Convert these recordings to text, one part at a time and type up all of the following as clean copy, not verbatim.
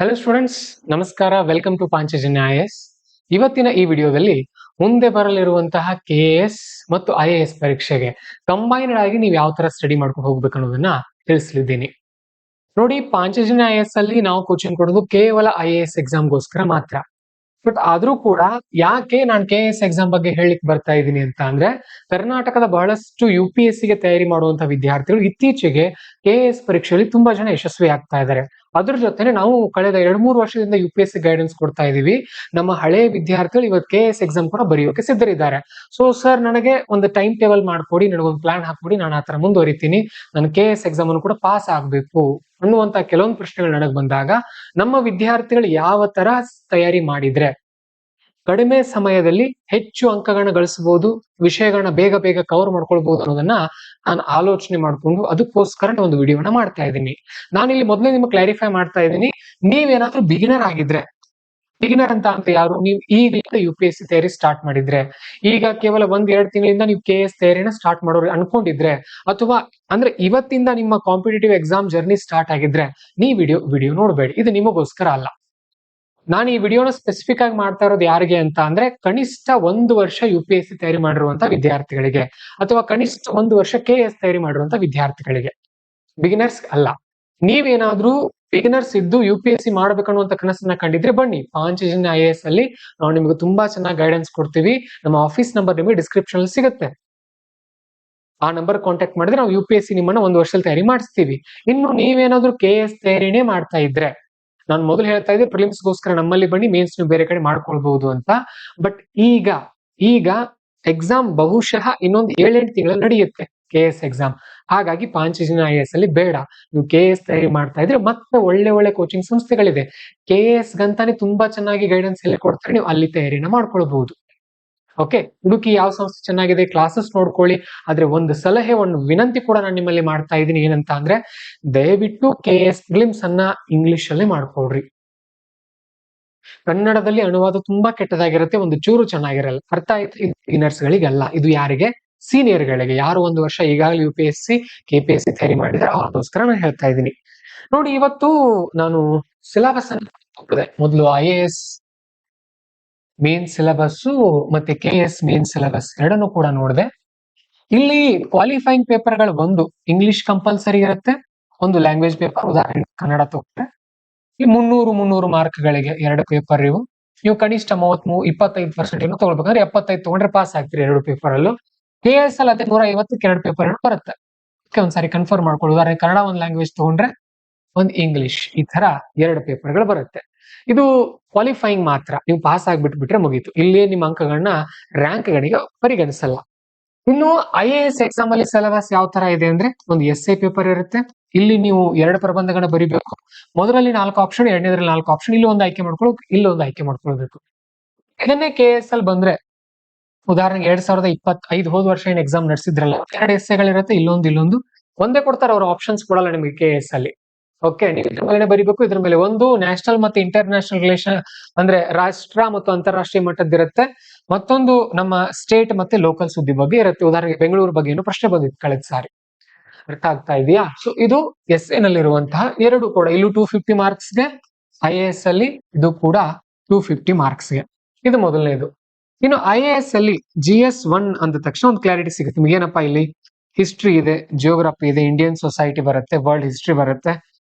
Hello students, ನಮಸ್ಕಾರ. Welcome to Panchajanya IAS. ಇವತ್ತಿನ ಈ ವಿಡಿಯೋದಲ್ಲಿ ಮುಂದೆ ಬರಲಿರುವಂತಹ KAS ಮತ್ತು IAS ಪರೀಕ್ಷೆಗೆ ಕಂಬೈನ್ಡ್ ಆಗಿ ನೀವು ಯಾವ ತರ ಸ್ಟಡಿ ಮಾಡ್ಕೊಂಡು ಹೋಗ್ಬೇಕು ಅನ್ನೋದನ್ನ ತಿಳಿಸಲಿದ್ದೀನಿ. ನೋಡಿ, ಪಾಂಚಜನ್ಯ IAS ಅಲ್ಲಿ ನಾವು ಕೋಚಿಂಗ್ ಕೊಡೋದು ಕೇವಲ IAS ಎಕ್ಸಾಮ್ಗೋಸ್ಕರ ಮಾತ್ರ. ಬಟ್ ಆದ್ರೂ ಕೂಡ ಯಾಕೆ ನಾನು KAS ಎಕ್ಸಾಮ್ ಬಗ್ಗೆ ಹೇಳಿಕ್ ಬರ್ತಾ ಇದ್ದೀನಿ ಅಂತ ಅಂದ್ರೆ, ಕರ್ನಾಟಕದ ಬಹಳಷ್ಟು UPSC ಗೆ ತಯಾರಿ ಮಾಡುವಂತಹ ವಿದ್ಯಾರ್ಥಿಗಳು ಇತ್ತೀಚೆಗೆ KAS ಪರೀಕ್ಷೆಯಲ್ಲಿ ತುಂಬಾ ಜನ ಯಶಸ್ವಿ ಆಗ್ತಾ ಇದ್ದಾರೆ. ಅದ್ರ ಜೊತೆನೆ ನಾವು ಕಳೆದ 2-3 ವರ್ಷದಿಂದ UPSC ಗೈಡೆನ್ಸ್ ಕೊಡ್ತಾ ಇದೀವಿ. ನಮ್ಮ ಹಳೆಯ ವಿದ್ಯಾರ್ಥಿಗಳು ಇವತ್ತು KAS ಎಕ್ಸಾಮ್ ಕೂಡ ಬರೆಯೋಕೆ ಸಿದ್ಧರಿದ್ದಾರೆ. ಸೊ ಸರ್, ನನಗೆ ಒಂದು ಟೈಮ್ ಟೇಬಲ್ ಮಾಡ್ಕೊಡಿ, ನನಗೊಂದು ಪ್ಲಾನ್ ಹಾಕ್ಬಿಡಿ, ನಾನು ಆ ತರ ಮುಂದುವರಿತೀನಿ, ನಾನು KAS ಎಕ್ಸಾಮ್ ಅನ್ನು ಕೂಡ ಪಾಸ್ ಆಗ್ಬೇಕು ಅನ್ನುವಂತ ಕೆಲವೊಂದು ಪ್ರಶ್ನೆಗಳು ನನಗೆ ಬಂದಾಗ, ನಮ್ಮ ವಿದ್ಯಾರ್ಥಿಗಳು ಯಾವ ತರ ತಯಾರಿ ಮಾಡಿದ್ರೆ ಕಡಿಮೆ ಸಮಯದಲ್ಲಿ ಹೆಚ್ಚು ಅಂಕಗಳನ್ನ ಗಳಿಸಬಹುದು, ವಿಷಯಗಳನ್ನ ಬೇಗ ಬೇಗ ಕವರ್ ಮಾಡ್ಕೊಳ್ಬಹುದು ಅನ್ನೋದನ್ನ ನಾನು ಆಲೋಚನೆ ಮಾಡ್ಕೊಂಡು ಅದಕ್ಕೋಸ್ಕರ ಒಂದು ವಿಡಿಯೋನ ಮಾಡ್ತಾ ಇದ್ದೀನಿ. ನಾನಿಲ್ಲಿ ಮೊದಲೇ ನಿಮ್ಗೆ ಕ್ಲಾರಿಫೈ ಮಾಡ್ತಾ ಇದ್ದೀನಿ, ನೀವೇನಾದ್ರೂ ಬಿಗಿನರ್ ಆಗಿದ್ರೆ, ಬಿಗಿನರ್ ಅಂತ ಯಾರು, ನೀವು ಈಗ UPSC ತಯಾರಿ ಸ್ಟಾರ್ಟ್ ಮಾಡಿದ್ರೆ, ಈಗ ಕೇವಲ 1-2 ತಿಂಗಳಿಂದ ನೀವು KAS ತಯಾರಿನ ಸ್ಟಾರ್ಟ್ ಮಾಡೋರು ಅನ್ಕೊಂಡಿದ್ರೆ, ಅಥವಾ ಅಂದ್ರೆ ಇವತ್ತಿಂದ ನಿಮ್ಮ ಕಾಂಪಿಟೇಟಿವ್ ಎಕ್ಸಾಮ್ ಜರ್ನಿ ಸ್ಟಾರ್ಟ್ ಆಗಿದ್ರೆ, ನೀವು ವಿಡಿಯೋ ನೋಡಬೇಡಿ. ಇದು ನಿಮಗೋಸ್ಕರ ಅಲ್ಲ. ನಾನು ಈ ವಿಡಿಯೋನ ಸ್ಪೆಸಿಫಿಕ್ ಆಗಿ ಮಾಡ್ತಾ ಇರೋದು ಯಾರಿಗೆ ಅಂತ ಅಂದ್ರೆ, ಕನಿಷ್ಠ 1 ವರ್ಷ UPSC ತಯಾರಿ ಮಾಡಿರುವಂತ ವಿದ್ಯಾರ್ಥಿಗಳಿಗೆ, ಅಥವಾ ಕನಿಷ್ಠ 1 ವರ್ಷ KAS ತಯಾರಿ ಮಾಡಿರುವಂತ ವಿದ್ಯಾರ್ಥಿಗಳಿಗೆ, ಬಿಗಿನರ್ಸ್ ಅಲ್ಲ. ನೀವೇನಾದ್ರೂ ಬಿಗಿನರ್ಸ್ ಇದ್ದು UPSC ಮಾಡ್ಬೇಕನ್ನುವಂತ ಕನಸನ್ನ ಕಂಡಿದ್ರೆ ಬನ್ನಿ, ಪಾಂಚಜನ್ಯ IAS ಅಲ್ಲಿ ನಾವು ನಿಮ್ಗೆ ತುಂಬಾ ಚೆನ್ನಾಗಿ ಗೈಡೆನ್ಸ್ ಕೊಡ್ತೀವಿ. ನಮ್ಮ ಆಫೀಸ್ ನಂಬರ್ ನಿಮಗೆ ಡಿಸ್ಕ್ರಿಪ್ಷನ್ ಅಲ್ಲಿ ಸಿಗುತ್ತೆ. ಆ ನಂಬರ್ ಕಾಂಟ್ಯಾಕ್ಟ್ ಮಾಡಿದ್ರೆ ನಾವು UPSC ನಿಮ್ಮನ್ನ 1 ವರ್ಷದಲ್ಲಿ ತಯಾರಿ ಮಾಡಿಸ್ತೀವಿ. ಇನ್ನು ನೀವೇನಾದ್ರೂ KAS ತಯಾರಿನೇ ಮಾಡ್ತಾ ಇದ್ರೆ, ನಾನು ಮೊದಲು ಹೇಳ್ತಾ ಇದ್ದೆ ಪ್ರಿಲಿಮ್ಸ್ಗೋಸ್ಕರ ನಮ್ಮಲ್ಲಿ ಬನ್ನಿ, ಮೇನ್ಸ್ ನೀವು ಬೇರೆ ಕಡೆ ಮಾಡ್ಕೊಳ್ಬಹುದು ಅಂತ. ಬಟ್ ಈಗ ಎಕ್ಸಾಮ್ ಬಹುಶಃ ಇನ್ನೊಂದು 7-8 ತಿಂಗಳಲ್ಲಿ ನಡೆಯುತ್ತೆ KAS ಎಕ್ಸಾಮ್. ಹಾಗಾಗಿ ಪಾಂಚಜನ್ಯ IAS ಅಲ್ಲಿ ಬೇಡ. ನೀವು KAS ತಯಾರಿ ಮಾಡ್ತಾ ಇದ್ರೆ ಮತ್ತೆ ಒಳ್ಳೆ ಕೋಚಿಂಗ್ ಸಂಸ್ಥೆಗಳಿದೆ, KAS ಗಂತಾನೆ ತುಂಬಾ ಚೆನ್ನಾಗಿ ಗೈಡೆನ್ಸ್ ಎಲ್ಲ ಕೊಡ್ತಾರೆ, ನೀವು ಅಲ್ಲಿ ತಯಾರಿನ ಮಾಡ್ಕೊಳ್ಬಹುದು. ಓಕೆ, ಹುಡುಕಿ ಯಾವ ಸಂಸ್ಥೆ ಚೆನ್ನಾಗಿದೆ, ಕ್ಲಾಸಸ್ ನೋಡ್ಕೊಳ್ಳಿ. ಆದ್ರೆ ಒಂದು ಸಲಹೆ, ಒಂದು ವಿನಂತಿ ಕೂಡ ನಾನು ನಿಮ್ಮಲ್ಲಿ ಮಾಡ್ತಾ ಇದ್ದೀನಿ. ಏನಂತ ಅಂದ್ರೆ, ದಯವಿಟ್ಟು KAS ಪ್ರಿಲಿಮ್ಸ್ ಅನ್ನ ಇಂಗ್ಲಿಷ್ ಅಲ್ಲಿ ಮಾಡ್ಕೊಳ್ರಿ. ಕನ್ನಡದಲ್ಲಿ ಅನುವಾದ ತುಂಬಾ ಕೆಟ್ಟದಾಗಿರುತ್ತೆ, ಒಂದು ಚೂರು ಚೆನ್ನಾಗಿರಲ್ಲ. ಅರ್ಥ ಆಯ್ತು? ಬಿಗಿನರ್ಸ್ ಗಳಿಗಲ್ಲ, ಇದು ಯಾರಿಗೆ? ಸೀನಿಯರ್ ಗಳಿಗೆ, ಯಾರು 1 ವರ್ಷ ಈಗಾಗಲೇ UPSC KPSC ತಯಾರಿ ಮಾಡಿದ್ರೆ ಅವ್ರಿಗೋಸ್ಕರ ನಾನು ಹೇಳ್ತಾ ಇದ್ದೀನಿ. ನೋಡಿ, ಇವತ್ತು ನಾನು ಸಿಲೆಬಸ್ ಅನ್ನು ಮೊದಲು IAS ಮೇನ್ ಸಿಲೆಬಸ್ ಮತ್ತೆ KAS ಮೇನ್ ಸಿಲೆಬಸ್ ಎರಡನ್ನು ಕೂಡ ನೋಡಿದೆ. ಇಲ್ಲಿ ಕ್ವಾಲಿಫೈಯಿಂಗ್ ಪೇಪರ್ಗಳು ಒಂದು ಇಂಗ್ಲಿಷ್ ಕಂಪಲ್ಸರಿ ಇರುತ್ತೆ, ಒಂದು ಲ್ಯಾಂಗ್ವೇಜ್ ಪೇಪರ್, ಉದಾಹರಣೆ ಕನ್ನಡ ತಗೊಂಡ್ರೆ ಈ 300 ಮಾರ್ಕ್ಗಳಿಗೆ 2 ಪೇಪರ್ ಇವು. ನೀವು ಕನಿಷ್ಠ 25% ತಗೊಳ್ಬೇಕಂದ್ರೆ 75 ತಗೊಂಡ್ರೆ ಪಾಸ್ ಆಗ್ತೀರಿ 2 ಪೇಪರ್ ಅಲ್ಲೂ. KAS ಅಲ್ಲಿ ಅದೇ 150ಕ್ಕೆ 2 ಪೇಪರ್ ಬರುತ್ತೆ. ಒಂದ್ಸಾರಿ ಕನ್ಫರ್ಮ್ ಮಾಡ್ಕೊಳ್ಳಿ. ಉದಾಹರಣೆ ಕನ್ನಡ ಒಂದು ಲ್ಯಾಂಗ್ವೇಜ್ ತಗೊಂಡ್ರೆ ಒಂದು ಇಂಗ್ಲಿಷ್, ಈ ತರ 2 ಪೇಪರ್ಗಳು ಬರುತ್ತೆ. ಇದು ಕ್ವಾಲಿಫೈಯಿಂಗ್ ಮಾತ್ರ, ನೀವು ಪಾಸ್ ಆಗ್ಬಿಟ್ಬಿಟ್ರೆ ಮುಗೀತು. ಇಲ್ಲಿ ನಿಮ್ಮ ಅಂಕಗಳನ್ನ ರ್ಯಾಂಕ್ ಗಳಿಗೆ ಪರಿಗಣಿಸಲ್ಲ. ಇನ್ನು IAS ಎಕ್ಸಾಮ್ ಅಲ್ಲಿ ಸಿಲೆಬಸ್ ಯಾವ ತರ ಇದೆ ಅಂದ್ರೆ, ಒಂದು ಎಸ್ಸೆ ಪೇಪರ್ ಇರುತ್ತೆ. ಇಲ್ಲಿ ನೀವು 2 ಪ್ರಬಂಧಗಳನ್ನ ಬರಿಬೇಕು. ಮೊದಲಲ್ಲಿ 4 ಆಪ್ಷನ್, ಎರಡನೇದ್ರಲ್ಲಿ 4 ಆಪ್ಷನ್. ಇಲ್ಲಿ ಒಂದು ಆಯ್ಕೆ ಮಾಡ್ಕೊಳ್ಳೋಕೆ, ಇಲ್ಲೊಂದು ಆಯ್ಕೆ ಮಾಡ್ಕೊಳ್ಬೇಕು. ಇದನ್ನೇ KAS ಅಲ್ಲಿ ಬಂದ್ರೆ, ಉದಾಹರಣೆಗೆ 2025 ಹೋದ ವರ್ಷ ಏನ್ ಎಕ್ಸಾಮ್ ನಡೆಸಿದ್ರಲ್ಲ, 2 ಎಸ್ಸೆಗಳಿರುತ್ತೆ, ಇಲ್ಲೊಂದು ಒಂದೇ ಕೊಡ್ತಾರೆ, ಅವರು ಆಪ್ಷನ್ಸ್ ಕೊಡಲ್ಲ ನಿಮಗೆ KAS ಅಲ್ಲಿ. ಓಕೆ, ನೀವು ಇದ್ರ ಮೇಲೆ ಬರಿಬೇಕು. ಇದ್ರ ಮೇಲೆ ಒಂದು ನ್ಯಾಷನಲ್ ಮತ್ತೆ ಇಂಟರ್ನ್ಯಾಷನಲ್ ರಿಲೇಷನ್, ಅಂದ್ರೆ ರಾಷ್ಟ್ರ ಮತ್ತು ಅಂತಾರಾಷ್ಟ್ರೀಯ ಮಟ್ಟದ್ದಿರುತ್ತೆ. ಮತ್ತೊಂದು ನಮ್ಮ ಸ್ಟೇಟ್ ಮತ್ತೆ ಲೋಕಲ್ ಸುದ್ದಿ ಬಗ್ಗೆ ಇರುತ್ತೆ. ಉದಾಹರಣೆಗೆ ಬೆಂಗಳೂರು ಬಗ್ಗೆ ಏನು ಪ್ರಶ್ನೆ ಬಂದಿತ್ತು ಕಳೆದ ಸಾರಿ. ಅರ್ಥ ಆಗ್ತಾ ಇದೆಯಾ? ಸೊ ಇದು ಎಸ್ಎ ನಲ್ಲಿರುವಂತಹ 2 ಕೂಡ. ಇಲ್ಲೂ 250 ಮಾರ್ಕ್ಸ್ಗೆ, IAS ಅಲ್ಲಿ ಇದು ಕೂಡ 250 ಮಾರ್ಕ್ಸ್ಗೆ. ಇದು ಮೊದಲನೇದು. ಇನ್ನು IAS ಅಲ್ಲಿ GS 1 ಅಂದ ತಕ್ಷಣ ಒಂದು ಕ್ಲಾರಿಟಿ ಸಿಗುತ್ತೆ ನಿಮ್ಗೆ. ಏನಪ್ಪಾ, ಇಲ್ಲಿ ಹಿಸ್ಟ್ರಿ ಇದೆ, ಜಿಯೋಗ್ರಫಿ ಇದೆ, ಇಂಡಿಯನ್ ಸೊಸೈಟಿ ಬರುತ್ತೆ, ವರ್ಲ್ಡ್ ಹಿಸ್ಟ್ರಿ ಬರುತ್ತೆ,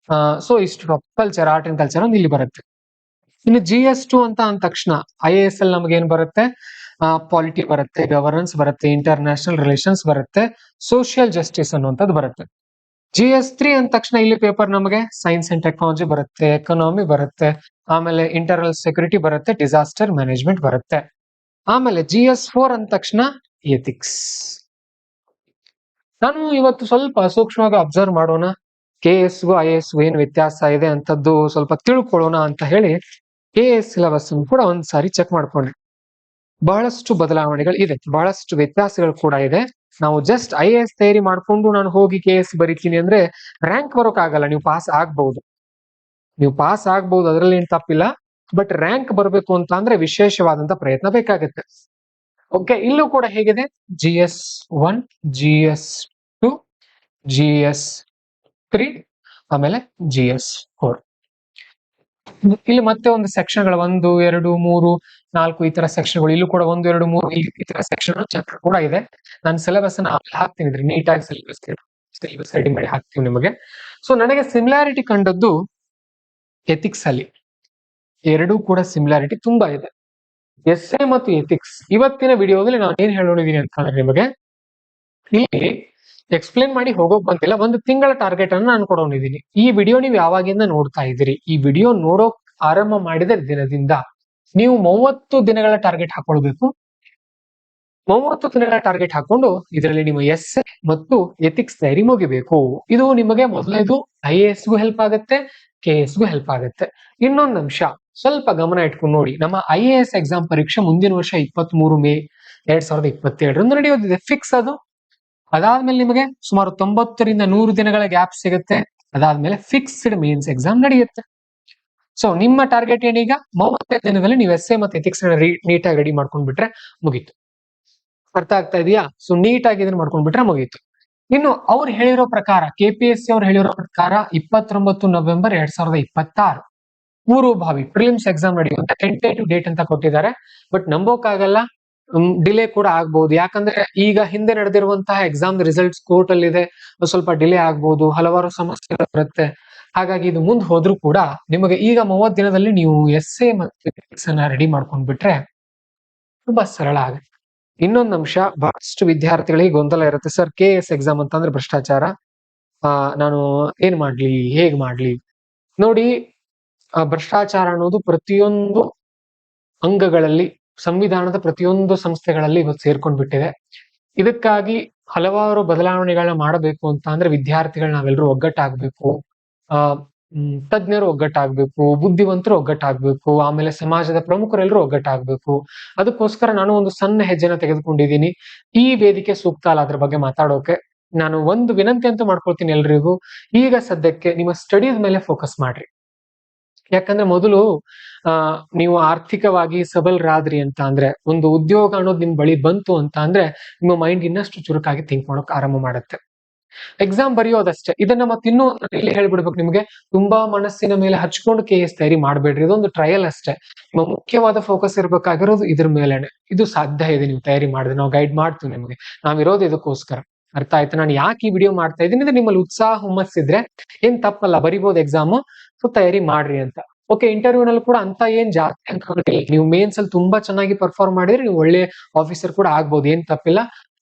so history of culture, art and culture ಒಂದು ಇಲ್ಲಿ ಬರುತ್ತೆ. ಇನ್ನು GS 2 ಅಂತ ಅಂದ ತಕ್ಷಣ IAS ಅಲ್ಲಿ ನಮ್ಗೆ ಏನ್ ಬರುತ್ತೆ? ಪಾಲಿಟಿ ಬರುತ್ತೆ, ಗವರ್ನೆನ್ಸ್ ಬರುತ್ತೆ, ಇಂಟರ್ನ್ಯಾಷನಲ್ ರಿಲೇಷನ್ಸ್ ಬರುತ್ತೆ, ಸೋಷಿಯಲ್ ಜಸ್ಟಿಸ್ ಅನ್ನುವಂಥದ್ದು ಬರುತ್ತೆ. GS 3 ಅಂದ ತಕ್ಷಣ ಇಲ್ಲಿ ಪೇಪರ್ ನಮಗೆ ಸೈನ್ಸ್ ಅಂಡ್ ಟೆಕ್ನಾಲಜಿ ಬರುತ್ತೆ, ಎಕನಾಮಿ ಬರುತ್ತೆ, ಆಮೇಲೆ ಇಂಟರ್ನಲ್ ಸೆಕ್ಯೂರಿಟಿ ಬರುತ್ತೆ, ಡಿಸಾಸ್ಟರ್ ಮ್ಯಾನೇಜ್ಮೆಂಟ್ ಬರುತ್ತೆ. ಆಮೇಲೆ GS 4 ಅಂದ ತಕ್ಷಣ ಎಥಿಕ್ಸ್. ನಾನು ಇವತ್ತು ಸ್ವಲ್ಪ ಸೂಕ್ಷ್ಮವಾಗಿ ಅಬ್ಸರ್ವ್ ಮಾಡೋಣ, KAS ಗೂ IAS ಗೂ ಏನ್ ವ್ಯತ್ಯಾಸ ಇದೆ ಅಂತದ್ದು ಸ್ವಲ್ಪ ತಿಳ್ಕೊಳ್ಳೋಣ ಅಂತ ಹೇಳಿ KAS ಸಿಲೆಬಸ್ ಕೂಡ ಒಂದ್ಸಾರಿ ಚೆಕ್ ಮಾಡ್ಕೊಂಡೆ. ಬಹಳಷ್ಟು ಬದಲಾವಣೆಗಳು ಇದೆ, ಬಹಳಷ್ಟು ವ್ಯತ್ಯಾಸಗಳು ಕೂಡ ಇದೆ. ನಾವು ಜಸ್ಟ್ IAS ತಯಾರಿ ಮಾಡ್ಕೊಂಡು ನಾನು ಹೋಗಿ KAS ಬರೀತೀನಿ ಅಂದ್ರೆ ರ್ಯಾಂಕ್ ಬರೋಕ್ಕಾಗಲ್ಲ. ನೀವು ಪಾಸ್ ಆಗ್ಬಹುದು, ಅದರಲ್ಲಿ ಏನ್ ತಪ್ಪಿಲ್ಲ. ಬಟ್ ರ್ಯಾಂಕ್ ಬರಬೇಕು ಅಂತ ಅಂದ್ರೆ ವಿಶೇಷವಾದಂತ ಪ್ರಯತ್ನ ಬೇಕಾಗುತ್ತೆ. ಓಕೆ, ಇಲ್ಲೂ ಕೂಡ ಹೇಗಿದೆ? GS 1, GS 2, GS 3, ಆಮೇಲೆ GS 4. ಇಲ್ಲಿ ಮತ್ತೆ ಒಂದು ಸೆಕ್ಷನ್ಗಳು 1, 2, 3, 4 ಈ ತರ ಸೆಕ್ಷನ್ಗಳು, ಇಲ್ಲೂ ಕೂಡ 1, 2, 3 ಈ ತರ ಸೆಕ್ಷನ್ ಚಾಪ್ಟರ್ ಕೂಡ ಇದೆ. ನಾನು ಸಿಲೆಬಸ್ ಅನ್ನ ಹಾಕ್ತೀನಿ, ನೀಟಾಗಿ ಸಿಲೆಬಸ್ ರೆಡಿ ಮಾಡಿ ಹಾಕ್ತೀವಿ ನಿಮಗೆ. ಸೊ ನನಗೆ ಸಿಮಿಲಾರಿಟಿ ಕಂಡದ್ದು ಎಥಿಕ್ಸ್ ಅಲ್ಲಿ. ಎರಡೂ ಕೂಡ ಸಿಮಿಲಾರಿಟಿ ತುಂಬಾ ಇದೆ, ಎಸ್ ಎ ಮತ್ತು ಎಥಿಕ್ಸ್. ಇವತ್ತಿನ ವಿಡಿಯೋದಲ್ಲಿ ನಾನು ಏನ್ ಹೇಳೋಣಿದೀನಿ ಅಂತಂದ್ರೆ ನಿಮಗೆ ಇಲ್ಲಿ ಎಕ್ಸ್ಪ್ಲೇನ್ ಮಾಡಿ ಹೋಗೋಕ್ ಬಂತಿಲ್ಲ, ಒಂದು ತಿಂಗಳ ಟಾರ್ಗೆಟ್ ಅನ್ನು ನಾನು ಕೊಡೋಣಿದೀನಿ. ಈ ವಿಡಿಯೋ ನೀವು ಯಾವಾಗಿಂದ ನೋಡ್ತಾ ಇದ್ದೀರಿ, ಈ ವಿಡಿಯೋ ನೋಡೋಕ್ ಆರಂಭ ಮಾಡಿದ ದಿನದಿಂದ ನೀವು 30 ದಿನಗಳ ಟಾರ್ಗೆಟ್ ಹಾಕೊಳ್ಬೇಕು. 30 ದಿನಗಳ ಟಾರ್ಗೆಟ್ ಹಾಕೊಂಡು ಇದರಲ್ಲಿ ನಿಮ್ಮ ಎಸ್ ಎ ಮತ್ತು ಎಥಿಕ್ಸ್ ತಯಾರಿ ಮುಗಿಬೇಕು. ಇದು ನಿಮಗೆ ಮೊದಲನೇದು IAS ಗೂ ಹೆಲ್ಪ್ ಆಗುತ್ತೆ, KS ಗೂ ಹೆಲ್ಪ್ ಆಗುತ್ತೆ. ಇನ್ನೊಂದು ಅಂಶ ಸ್ವಲ್ಪ ಗಮನ ಇಟ್ಕೊಂಡು ನೋಡಿ, ನಮ್ಮ IAS ಎಕ್ಸಾಮ್ ಪರೀಕ್ಷೆ ಮುಂದಿನ ವರ್ಷ 23 ಮೇ 2027 ನಡೆಯೋದಿದೆ, ಫಿಕ್ಸ್ ಅದು. ಅದಾದ್ಮೇಲೆ ನಿಮಗೆ ಸುಮಾರು 90 ರಿಂದ 100 ದಿನಗಳ ಗ್ಯಾಪ್ ಸಿಗುತ್ತೆ. ಅದಾದ್ಮೇಲೆ ಫಿಕ್ಸ್ಡ್ ಮೇನ್ಸ್ ಎಕ್ಸಾಮ್ ನಡೆಯುತ್ತೆ. ಸೊ ನಿಮ್ಮ ಟಾರ್ಗೆಟ್ ಏನೀಗ 30 ದಿನದಲ್ಲಿ ನೀವು ಎಸ್ ಎ ಮತ್ತು ಎಥಿಕ್ಸ್ ನೀಟಾಗಿ ರೆಡಿ ಮಾಡ್ಕೊಂಡ್ ಬಿಟ್ರೆ ಮುಗೀತು. ಅರ್ಥ ಆಗ್ತಾ ಇದೆಯಾ? ಸೊ ನೀಟಾಗಿ ಇದನ್ನ ಮಾಡ್ಕೊಂಡ್ ಬಿಟ್ರೆ ಮುಗೀತು. ಇನ್ನು ಅವ್ರು ಹೇಳಿರೋ ಪ್ರಕಾರ, KPSC ಅವ್ರು ಹೇಳಿರೋ ಪ್ರಕಾರ 29 ನವೆಂಬರ್ 2026 ಪೂರ್ವಭಾವಿ ಪ್ರಿಲಿಮ್ಸ್ ಎಕ್ಸಾಮ್ ನಡೆಯುವಂತ ಟೆಂಟೇಟಿವ್ ಡೇಟ್ ಅಂತ ಕೊಟ್ಟಿದ್ದಾರೆ. ಬಟ್ ನಂಬೋಕ್ಕಾಗಲ್ಲ, ಡಿಲೇ ಕೂಡ ಆಗ್ಬಹುದು. ಯಾಕಂದ್ರೆ ಈಗ ಹಿಂದೆ ನಡೆದಿರುವಂತಹ ಎಕ್ಸಾಮ್ ರಿಸಲ್ಟ್ಸ್ ಕೋರ್ಟ್ ಅಲ್ಲಿ ಇದೆ, ಸ್ವಲ್ಪ ಡಿಲೇ ಆಗ್ಬಹುದು, ಹಲವಾರು ಸಮಸ್ಯೆಗಳು ಬರುತ್ತೆ. ಹಾಗಾಗಿ ಇದು ಮುಂದೆ ಹೋದ್ರೂ ಕೂಡ ನಿಮಗೆ ಈಗ 30 ದಿನದಲ್ಲಿ ನೀವು ಎಸ್ ಎ ಮತ್ತು ಎಥಿಕ್ಸ್ ಅನ್ನ ರೆಡಿ ಮಾಡ್ಕೊಂಡ್ ಬಿಟ್ರೆ ತುಂಬಾ ಸರಳ ಆಗುತ್ತೆ. ಇನ್ನೊಂದು ಅಂಶ, ಬಹಳಷ್ಟು ವಿದ್ಯಾರ್ಥಿಗಳಿಗೆ ಗೊಂದಲ ಇರುತ್ತೆ, ಸರ್ KS ಎಕ್ಸಾಮ್ ಅಂತಂದ್ರೆ ಭ್ರಷ್ಟಾಚಾರ, ನಾನು ಏನ್ ಮಾಡ್ಲಿ, ಹೇಗ್ ಮಾಡ್ಲಿ? ನೋಡಿ, ಭ್ರಷ್ಟಾಚಾರ ಅನ್ನೋದು ಪ್ರತಿಯೊಂದು ಅಂಗಗಳಲ್ಲಿ, ಸಂವಿಧಾನದ ಪ್ರತಿಯೊಂದು ಸಂಸ್ಥೆಗಳಲ್ಲಿ ಇವತ್ತು ಸೇರ್ಕೊಂಡ್ ಬಿಟ್ಟಿದೆ. ಇದಕ್ಕಾಗಿ ಹಲವಾರು ಬದಲಾವಣೆಗಳನ್ನ ಮಾಡಬೇಕು ಅಂತ ಅಂದ್ರೆ ವಿದ್ಯಾರ್ಥಿಗಳು ನಾವೆಲ್ಲರೂ ಒಗ್ಗಟ್ಟಾಗ್ಬೇಕು, ತಜ್ಞರು ಒಗ್ಗಟ್ಟಾಗ್ಬೇಕು, ಬುದ್ಧಿವಂತರು ಒಗ್ಗಟ್ಟಾಗ್ಬೇಕು, ಆಮೇಲೆ ಸಮಾಜದ ಪ್ರಮುಖರೆಲ್ಲರೂ ಒಗ್ಗಟ್ಟಾಗ್ಬೇಕು. ಅದಕ್ಕೋಸ್ಕರ ನಾನು ಒಂದು ಸಣ್ಣ ಹೆಜ್ಜೆನ ತೆಗೆದುಕೊಂಡಿದ್ದೀನಿ. ಈ ವೇದಿಕೆ ಸೂಕ್ತ ಅಲ್ಲ ಅದ್ರ ಬಗ್ಗೆ ಮಾತಾಡೋಕೆ. ನಾನು ಒಂದು ವಿನಂತಿ ಅಂತೂ ಮಾಡ್ಕೊಳ್ತೀನಿ ಎಲ್ರಿಗೂ, ಈಗ ಸದ್ಯಕ್ಕೆ ನಿಮ್ಮ ಸ್ಟಡೀಸ್ ಮೇಲೆ ಫೋಕಸ್ ಮಾಡ್ರಿ. ಯಾಕಂದ್ರೆ ಮೊದಲು ನೀವು ಆರ್ಥಿಕವಾಗಿ ಸಬಲರಾದ್ರಿ ಅಂತ ಅಂದ್ರೆ, ಒಂದು ಉದ್ಯೋಗ ಅನ್ನೋದು ನಿಮ್ ಬಳಿ ಬಂತು ಅಂತ ಅಂದ್ರೆ ನಿಮ್ಮ ಮೈಂಡ್ ಇನ್ನಷ್ಟು ಚುರುಕಾಗಿ ಥಿಂಕ್ ಮಾಡೋಕೆ ಆರಂಭ ಮಾಡುತ್ತೆ. ಎಕ್ಸಾಮ್ ಬರೆಯೋದಷ್ಟೇ. ಇದನ್ನ ಮತ್ತೆ ಇನ್ನೂ ಇಲ್ಲಿ ಹೇಳ್ಬಿಡ್ಬೇಕು ನಿಮ್ಗೆ, ತುಂಬಾ ಮನಸ್ಸಿನ ಮೇಲೆ ಹಚ್ಕೊಂಡು KS ತಯಾರಿ ಮಾಡ್ಬೇಡ್ರಿ, ಇದೊಂದು ಟ್ರಯಲ್ ಅಷ್ಟೇ. ನಿಮ್ಮ ಮುಖ್ಯವಾದ ಫೋಕಸ್ ಇರ್ಬೇಕಾಗಿರೋದು ಇದ್ರ ಮೇಲೆನೆ. ಇದು ಸಾಧ್ಯ ಇದೆ ನೀವು ತಯಾರಿ ಮಾಡಿದ್ರೆ, ನಾವು ಗೈಡ್ ಮಾಡ್ತೀವಿ ನಿಮ್ಗೆ, ನಾವಿರೋದು ಇದಕ್ಕೋಸ್ಕರ. ಅರ್ಥ ಆಯ್ತು? ನಾನು ಯಾಕೆ ಈ ವಿಡಿಯೋ ಮಾಡ್ತಾ ಇದ್ದೀನಿ ಅಂದ್ರೆ, ನಿಮ್ಮಲ್ಲಿ ಉತ್ಸಾಹ ಹುಮ್ಮಸ್ಸಿದ್ರೆ ಏನ್ ತಪ್ಪಲ್ಲ, ಬರಿಬಹುದು ಎಕ್ಸಾಮ್, ಸೊ ತಯಾರಿ ಮಾಡ್ರಿ ಅಂತ. ಓಕೆ, ಇಂಟರ್ವ್ಯೂ ನಲ್ಲಿ ಕೂಡ ಅಂತ ಏನ್ ಜಾಸ್ತಿ ಅಂಕಗಳಿಲ್ಲ. ನೀವು ಮೇನ್ಸ್ ಅಲ್ಲಿ ತುಂಬಾ ಚೆನ್ನಾಗಿ ಪರ್ಫಾರ್ಮ್ ಮಾಡಿದ್ರೆ ನೀವು ಒಳ್ಳೆ ಆಫೀಸರ್ ಕೂಡ ಆಗ್ಬಹುದು, ಏನ್ ತಪ್ಪಿಲ್ಲ.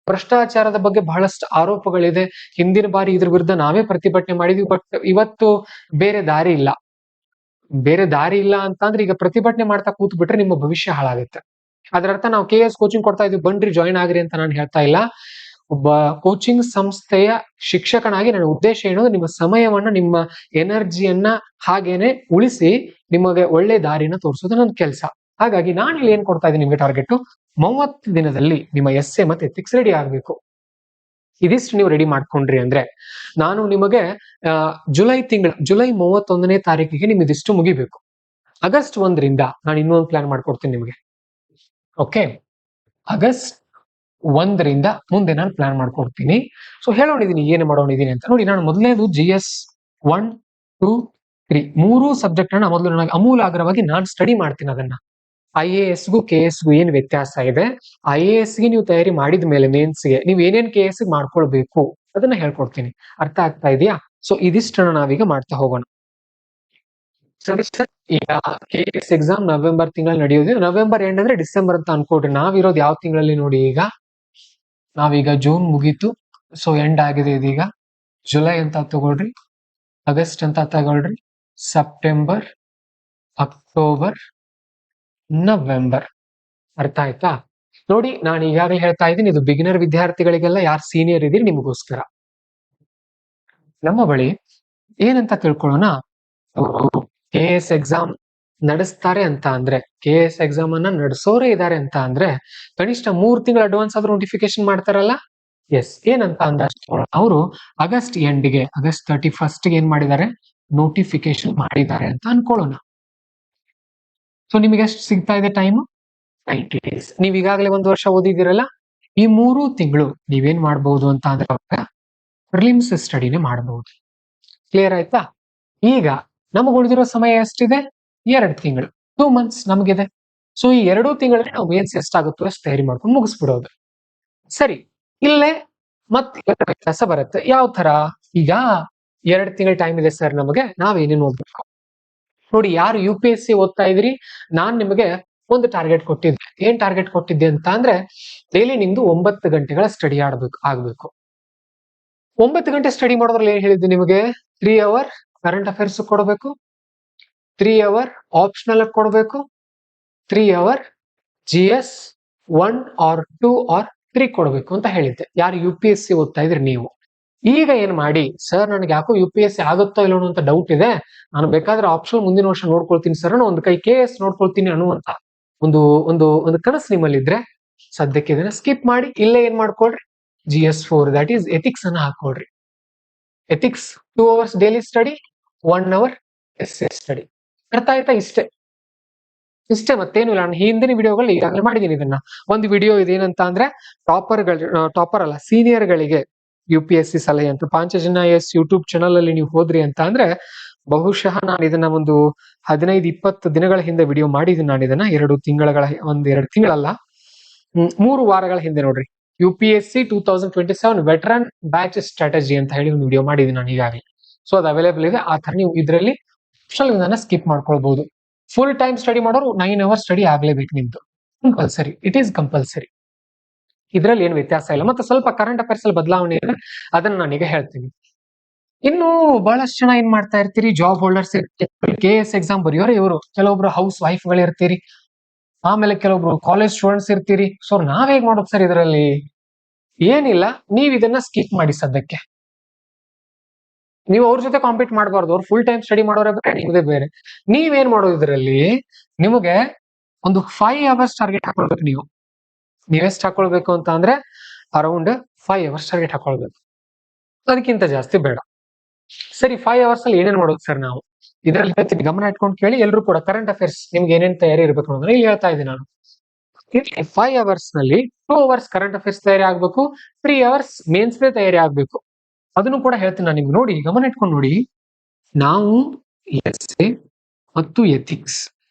ಭ್ರಷ್ಟಾಚಾರದ ಬಗ್ಗೆ ಬಹಳಷ್ಟು ಆರೋಪಗಳಿದೆ. ಹಿಂದಿನ ಬಾರಿ ಇದ್ರ ವಿರುದ್ಧ ನಾವೇ ಪ್ರತಿಭಟನೆ ಮಾಡಿದ್ವಿ, ಬಟ್ ಇವತ್ತು ಬೇರೆ ದಾರಿ ಇಲ್ಲ. ಬೇರೆ ದಾರಿ ಇಲ್ಲ ಅಂತ ಅಂದ್ರೆ ಈಗ ಪ್ರತಿಭಟನೆ ಮಾಡ್ತಾ ಕೂತ್ ಬಿಟ್ರೆ ನಿಮ್ಮ ಭವಿಷ್ಯ ಹಾಳಾಗುತ್ತೆ. ಅದರ ಅರ್ಥ ನಾವು KS ಕೋಚಿಂಗ್ ಕೊಡ್ತಾ ಇದೀವಿ, ಬನ್ರಿ ಜಾಯಿನ್ ಆಗ್ರಿ ಅಂತ ನಾನು ಹೇಳ್ತಾ ಇಲ್ಲ. ಒಬ್ಬ ಕೋಚಿಂಗ್ ಸಂಸ್ಥೆಯ ಶಿಕ್ಷಕನಾಗಿ ನನ್ನ ಉದ್ದೇಶ ಏನು, ನಿಮ್ಮ ಸಮಯವನ್ನ, ನಿಮ್ಮ ಎನರ್ಜಿಯನ್ನ ಹಾಗೇನೆ ಉಳಿಸಿ ನಿಮಗೆ ಒಳ್ಳೆ ದಾರಿನ ತೋರಿಸೋದು ನನ್ನ ಕೆಲಸ. ಹಾಗಾಗಿ ನಾನು ಇಲ್ಲಿ ಏನ್ ಕೊಡ್ತಾ ಇದ್ದೀನಿ ನಿಮ್ಗೆ ಟಾರ್ಗೆಟ್, 30 ದಿನದಲ್ಲಿ ನಿಮ್ಮ ಎಸ್ ಎ ಮತ್ತೆ ಎಥಿಕ್ಸ್ ರೆಡಿ ಆಗ್ಬೇಕು. ಇದಿಷ್ಟು ನೀವು ರೆಡಿ ಮಾಡ್ಕೊಂಡ್ರಿ ಅಂದ್ರೆ ನಾನು ನಿಮಗೆ ಜುಲೈ 31ನೇ ತಾರೀಕಿಗೆ ನಿಮ್ ಇದಿಷ್ಟು ಮುಗಿಬೇಕು. ಆಗಸ್ಟ್ 1ರಿಂದ ನಾನು ಇನ್ನೊಂದು ಪ್ಲಾನ್ ಮಾಡ್ಕೊಡ್ತೀನಿ ನಿಮಗೆ. ಓಕೆ, ಆಗಸ್ಟ್ 1ರಿಂದ ಮುಂದೆ ನಾನು ಪ್ಲಾನ್ ಮಾಡ್ಕೊಡ್ತೀನಿ. ಸೊ ಹೇಳೋಣಿದೀನಿ ಏನು ಮಾಡೋಣಿದೀನಿ ಅಂತ. ನೋಡಿ, ನಾನು ಮೊದಲನೇದು GS 1, 2, 3 ಮೂರೂ ಸಬ್ಜೆಕ್ಟ್ ಅನ್ನ ಮೊದಲು ನನಗೆ ಅಮೂಲಾಗ್ರವಾಗಿ ನಾನು ಸ್ಟಡಿ ಮಾಡ್ತೀನಿ. ಅದನ್ನ IAS ಗೂ KS ಗೂ ಏನ್ ವ್ಯತ್ಯಾಸ ಇದೆ, IAS ಗೆ ನೀವು ತಯಾರಿ ಮಾಡಿದ ಮೇಲೆ ಮೇನ್ಸ್ ಗೆ ನೀವು ಏನೇನ್ KS ಗೆ ಮಾಡ್ಕೊಳ್ಬೇಕು ಅದನ್ನ ಹೇಳ್ಕೊಡ್ತೀನಿ. ಅರ್ಥ ಆಗ್ತಾ ಇದೆಯಾ? ಸೊ ಇದಿಷ್ಟನ್ನ ನಾವೀಗ ಮಾಡ್ತಾ ಹೋಗೋಣ. ಈಗ KS ಎಕ್ಸಾಮ್ ನವೆಂಬರ್ ತಿಂಗಳಲ್ಲಿ ನಡೆಯೋದು. ನವೆಂಬರ್ ಎಂಡ್ ಅಂದ್ರೆ ಡಿಸೆಂಬರ್ ಅಂತ ಅನ್ಕೊಡ್ರಿ. ನಾವಿರೋದು ಯಾವ ತಿಂಗಳಲ್ಲಿ ನೋಡಿ, ಈಗ ನಾವೀಗ ಜೂನ್ ಮುಗೀತು, ಸೊ ಎಂಡ್ ಆಗಿದೆ ಇದೀಗ. ಜುಲೈ ಅಂತ ತಗೊಳ್ರಿ, ಆಗಸ್ಟ್ ಅಂತ ತಗೊಳ್ರಿ, ಸೆಪ್ಟೆಂಬರ್, ಅಕ್ಟೋಬರ್, ನವೆಂಬರ್. ಅರ್ಥ ಆಯ್ತಾ? ನೋಡಿ, ನಾನು ಈಗಾಗಲೇ ಹೇಳ್ತಾ ಇದ್ದೀನಿ, ಇದು ಬಿಗಿನರ್ ವಿದ್ಯಾರ್ಥಿಗಳಿಗೆಲ್ಲ, ಯಾರು ಸೀನಿಯರ್ ಇದೀರಿ ನಿಮಗೋಸ್ಕರ. ನಮ್ಮ ಬಳಿ ಏನಂತ ತಿಳ್ಕೊಳ್ಳೋಣ, KS ಎಕ್ಸಾಮ್ ನಡೆಸ್ತಾರೆ ಅಂತ ಅಂದ್ರೆ, KS ಎಕ್ಸಾಮ್ ಅನ್ನ ನಡೆಸೋರೇ ಇದ್ದಾರೆ ಅಂತ ಅಂದ್ರೆ ಕನಿಷ್ಠ 3 ತಿಂಗಳ ಅಡ್ವಾನ್ಸ್ ಆದ್ರೂ ನೋಟಿಫಿಕೇಶನ್ ಮಾಡ್ತಾರಲ್ಲ. ಎಸ್, ಏನಂತ ಅಂದ್ರೆ ಅವರು ಆಗಸ್ಟ್ ಎಂಡ್ಗೆ, ಆಗಸ್ಟ್ 31st ಏನ್ ಮಾಡಿದ್ದಾರೆ, ನೋಟಿಫಿಕೇಶನ್ ಮಾಡಿದ್ದಾರೆ ಅಂತ ಅನ್ಕೊಳ್ಳೋಣ. ಸೊ ನಿಮಗೆ ಎಷ್ಟು ಸಿಗ್ತಾ ಇದೆ ಟೈಮ್? 90 days. ನೀವ್ ಈಗಾಗಲೇ 1 ವರ್ಷ ಓದಿದಿರಲ್ಲ, ಈ 3 ತಿಂಗಳು ನೀವೇನ್ ಮಾಡಬಹುದು ಅಂತ ಅಂದ್ರೆ ಪ್ರಿಲಿಮ್ಸ್ ಸ್ಟಡಿನೇ ಮಾಡಬಹುದು. ಕ್ಲಿಯರ್ ಆಯ್ತಾ? ಈಗ ನಮಗೆ ಉಳಿದಿರೋ ಸಮಯ ಎಷ್ಟಿದೆ? 2 ತಿಂಗಳು 2 ಮಂತ್ಸ್ ನಮಗಿದೆ. ಸೊ ಈ 2 ತಿಂಗಳಲ್ಲಿ ನಾವು ಮೇನ್ಸ್ ಎಷ್ಟಾಗುತ್ತೋ ಅಷ್ಟು ತಯಾರಿ ಮಾಡ್ಕೊಂಡು ಮುಗಿಸ್ಬಿಡೋದು. ಸರಿ, ಇಲ್ಲೇ ಮತ್ತೆ ವ್ಯತ್ಯಾಸ ಬರುತ್ತೆ. ಯಾವ ತರ? ಈಗ 2 ತಿಂಗಳ ಟೈಮ್ ಇದೆ ಸರ್ ನಮಗೆ, ನಾವೇನೇನು ಓದ್ಬೇಕು ನೋಡಿ. ಯಾರು UPSC ಓದ್ತಾ ಇದ್ರಿ, ನಾನ್ ನಿಮಗೆ ಒಂದು ಟಾರ್ಗೆಟ್ ಕೊಟ್ಟಿದ್ದೆ. ಏನ್ ಟಾರ್ಗೆಟ್ ಕೊಟ್ಟಿದ್ದೆ ಅಂತ ಅಂದ್ರೆ, ಡೈಲಿ ನಿಮ್ದು 9 ಗಂಟೆಗಳ ಸ್ಟಡಿ ಆಗ್ಬೇಕು. 9 ಗಂಟೆ ಸ್ಟಡಿ ಮಾಡೋದ್ರಲ್ಲಿ ಏನ್ ಹೇಳಿದ್ದೆ ನಿಮಗೆ? 3 ಅವರ್ ಕರೆಂಟ್ ಅಫೇರ್ಸ್ ಕೊಡಬೇಕು, 3 ಅವರ್ ಆಪ್ಷನಲ್ ಕೊಡಬೇಕು, 3 ಅವರ್ GS 1 ಆರ್ 2 ಆರ್ 3 ಕೊಡಬೇಕು ಅಂತ ಹೇಳಿದ್ದೆ. ಯಾರು UPSC ಓದ್ತಾ ಇದ್ರಿ ನೀವು. ಈಗ ಏನ್ ಮಾಡಿ, ಸರ್ ನನಗೆ ಯಾಕೋ UPSC ಆಗುತ್ತೋ ಇಲ್ಲೋ ಅಂತ ಡೌಟ್ ಇದೆ, ನಾನು ಬೇಕಾದ್ರೆ ಆಪ್ಷನ್ ಮುಂದಿನ ವರ್ಷ ನೋಡ್ಕೊಳ್ತೀನಿ ಸರ್, ಒಂದು ಕೈ KS ನೋಡ್ಕೊಳ್ತೀನಿ ಅನ್ನುವಂತ ಒಂದು ಒಂದು ಒಂದು ಕನಸು ನಿಮ್ಮಲ್ಲಿ ಇದ್ರೆ, ಸದ್ಯಕ್ಕೆ ಇದನ್ನ ಸ್ಕಿಪ್ ಮಾಡಿ ಇಲ್ಲೇ ಏನ್ ಮಾಡ್ಕೊಳ್ರಿ, GS4 ದಟ್ ಈಸ್ ಎಥಿಕ್ಸ್ ಅನ್ನ ಹಾಕೊಳ್ರಿ. Ethics 2 hours daily study, 1 hour essay study. ಅರ್ಥ ಆಯ್ತಾ? ಇಷ್ಟೇ, ಮತ್ತೇನು ಇಲ್ಲ. ನಾನು ಹಿಂದಿನ ವಿಡಿಯೋಗಳು ಈಗಾಗಲೇ ಮಾಡಿದ್ದೀನಿ ಇದನ್ನ. ಒಂದು ವಿಡಿಯೋ ಇದೇನಂತ ಅಂದ್ರೆ, ಟಾಪರ್ ಅಲ್ಲ, ಸೀನಿಯರ್ ಗಳಿಗೆ UPSC ಸಲಹೆ ಅಂತ ಪಾಂಚಜನ್ಯ IAS ಯೂಟ್ಯೂಬ್ ಚಾನಲ್ ಅಲ್ಲಿ ನೀವು ಹೋದ್ರಿ ಅಂತ ಅಂದ್ರೆ, ಬಹುಶಃ ನಾನು ಇದನ್ನ ಒಂದು 15-20 ದಿನಗಳ ಹಿಂದೆ ವಿಡಿಯೋ ಮಾಡಿದ್ದೀನಿ. ನಾನು ಇದನ್ನ 2 ತಿಂಗಳಲ್ಲ, 3 ವಾರಗಳ ಹಿಂದೆ ನೋಡ್ರಿ. UPSC 2027 ವೆಟರನ್ ಬ್ಯಾಚ್ ಸ್ಟ್ರಾಟಜಿ ಅಂತ ಹೇಳಿ ಒಂದು ವಿಡಿಯೋ ಮಾಡಿದ್ದೀನಿ ನಾನು ಈಗಾಗಲೇ. ಸೊ ಅದು ಅವೈಲೇಬಲ್ ಇದೆ. ಆ ತರ ನೀವು ಇದರಲ್ಲಿ ಸ್ಕಿಪ್ ಮಾಡ್ಕೊಳ್ಬಹುದು. ಫುಲ್ ಟೈಮ್ ಸ್ಟಡಿ ಮಾಡೋರು 9 ಅವರ್ಸ್ ಸ್ಟಡಿ ಆಗ್ಲೇಬೇಕು ನಿಮ್ದು. Compulsory, it is compulsory. ಇದ್ರಲ್ಲಿ ಏನು ವ್ಯತ್ಯಾಸ ಇಲ್ಲ. ಮತ್ತೆ ಸ್ವಲ್ಪ ಕರೆಂಟ್ ಅಫೇರ್ಸ್ ಅಲ್ಲಿ ಬದಲಾವಣೆ ಇದೆ, ಅದನ್ನ ನಾನೀಗ ಹೇಳ್ತೀನಿ. ಇನ್ನು ಬಹಳಷ್ಟು ಜನ ಏನ್ ಮಾಡ್ತಾ ಇರ್ತೀರಿ, ಜಾಬ್ ಹೋಲ್ಡರ್ಸ್ ಇರ್ತೀರಿ, KS ಎಕ್ಸಾಮ್ ಬರೆಯೋರು ಇವರು, ಕೆಲವೊಬ್ರು ಹೌಸ್ ವೈಫ್ ಗಳು ಇರ್ತೀರಿ, ಆಮೇಲೆ ಕೆಲವೊಬ್ರು ಕಾಲೇಜ್ ಸ್ಟೂಡೆಂಟ್ಸ್ ಇರ್ತೀರಿ. ಸೊ ನಾವ್ ಹೇಗ್ ಮಾಡೋದು ಸರ್ ಇದರಲ್ಲಿ? ಏನಿಲ್ಲ, ನೀವ್ ಇದನ್ನ ಸ್ಕಿಪ್ ಮಾಡಿ ಸದ್ಯಕ್ಕೆ. ನೀವು ಅವ್ರ ಜೊತೆ ಕಾಂಪೀಟ್ ಮಾಡಬಾರ್ದು. ಅವ್ರು ಫುಲ್ ಟೈಮ್ ಸ್ಟಡಿ ಮಾಡೋರೇ ಬೇರೆ, ನಿಮ್ಮದೇ ಬೇರೆ. ನೀವೇನ್ ಮಾಡೋದು ಇದರಲ್ಲಿ, ನಿಮಗೆ ಒಂದು 5 ಅವರ್ಸ್ ಟಾರ್ಗೆಟ್ ಹಾಕೊಳ್ಬೇಕು. ನೀವೆಷ್ಟು ಹಾಕೊಳ್ಬೇಕು ಅಂತ ಅಂದ್ರೆ, ಅರೌಂಡ್ 5 ಅವರ್ಸ್ ಟಾರ್ಗೆಟ್ ಹಾಕೊಳ್ಬೇಕು, ಅದಕ್ಕಿಂತ ಜಾಸ್ತಿ ಬೇಡ. ಸರಿ, 5 ಅವರ್ಸ್ ಅಲ್ಲಿ ಏನೇನ್ ಮಾಡೋದು ಸರ್ ನಾವು? ಇದರಲ್ಲಿ ಹೇಳ್ತೀನಿ, ಗಮನ ಇಟ್ಕೊಂಡು ಕೇಳಿ. ಎಲ್ಲರೂ ಕೂಡ ಕರೆಂಟ್ ಅಫೇರ್ಸ್ ನಿಮ್ಗೆ ಏನೇನ್ ತಯಾರಿ ಇರ್ಬೇಕು ಅನ್ನೋದನ್ನ ಇಲ್ಲಿ ಹೇಳ್ತಾ ಇದ್ದೀನಿ ನಾನು. 5 ಅವರ್ಸ್ ನಲ್ಲಿ 2 ಅವರ್ಸ್ ಕರೆಂಟ್ ಅಫೇರ್ಸ್ ತಯಾರಿ ಆಗ್ಬೇಕು, 3 ಅವರ್ಸ್ ಮೇನ್ಸ್ ತಯಾರಿ ಆಗ್ಬೇಕು. ಅದನ್ನು ಕೂಡ ಹೇಳ್ತೀನಿ ನಾನು ನಿಮ್ಗೆ. ನೋಡಿ, ಗಮನ ಇಟ್ಕೊಂಡು ನೋಡಿ. ನಾವು ಎಸ್ಸೆ ಮತ್ತು ಎಥಿಕ್ಸ್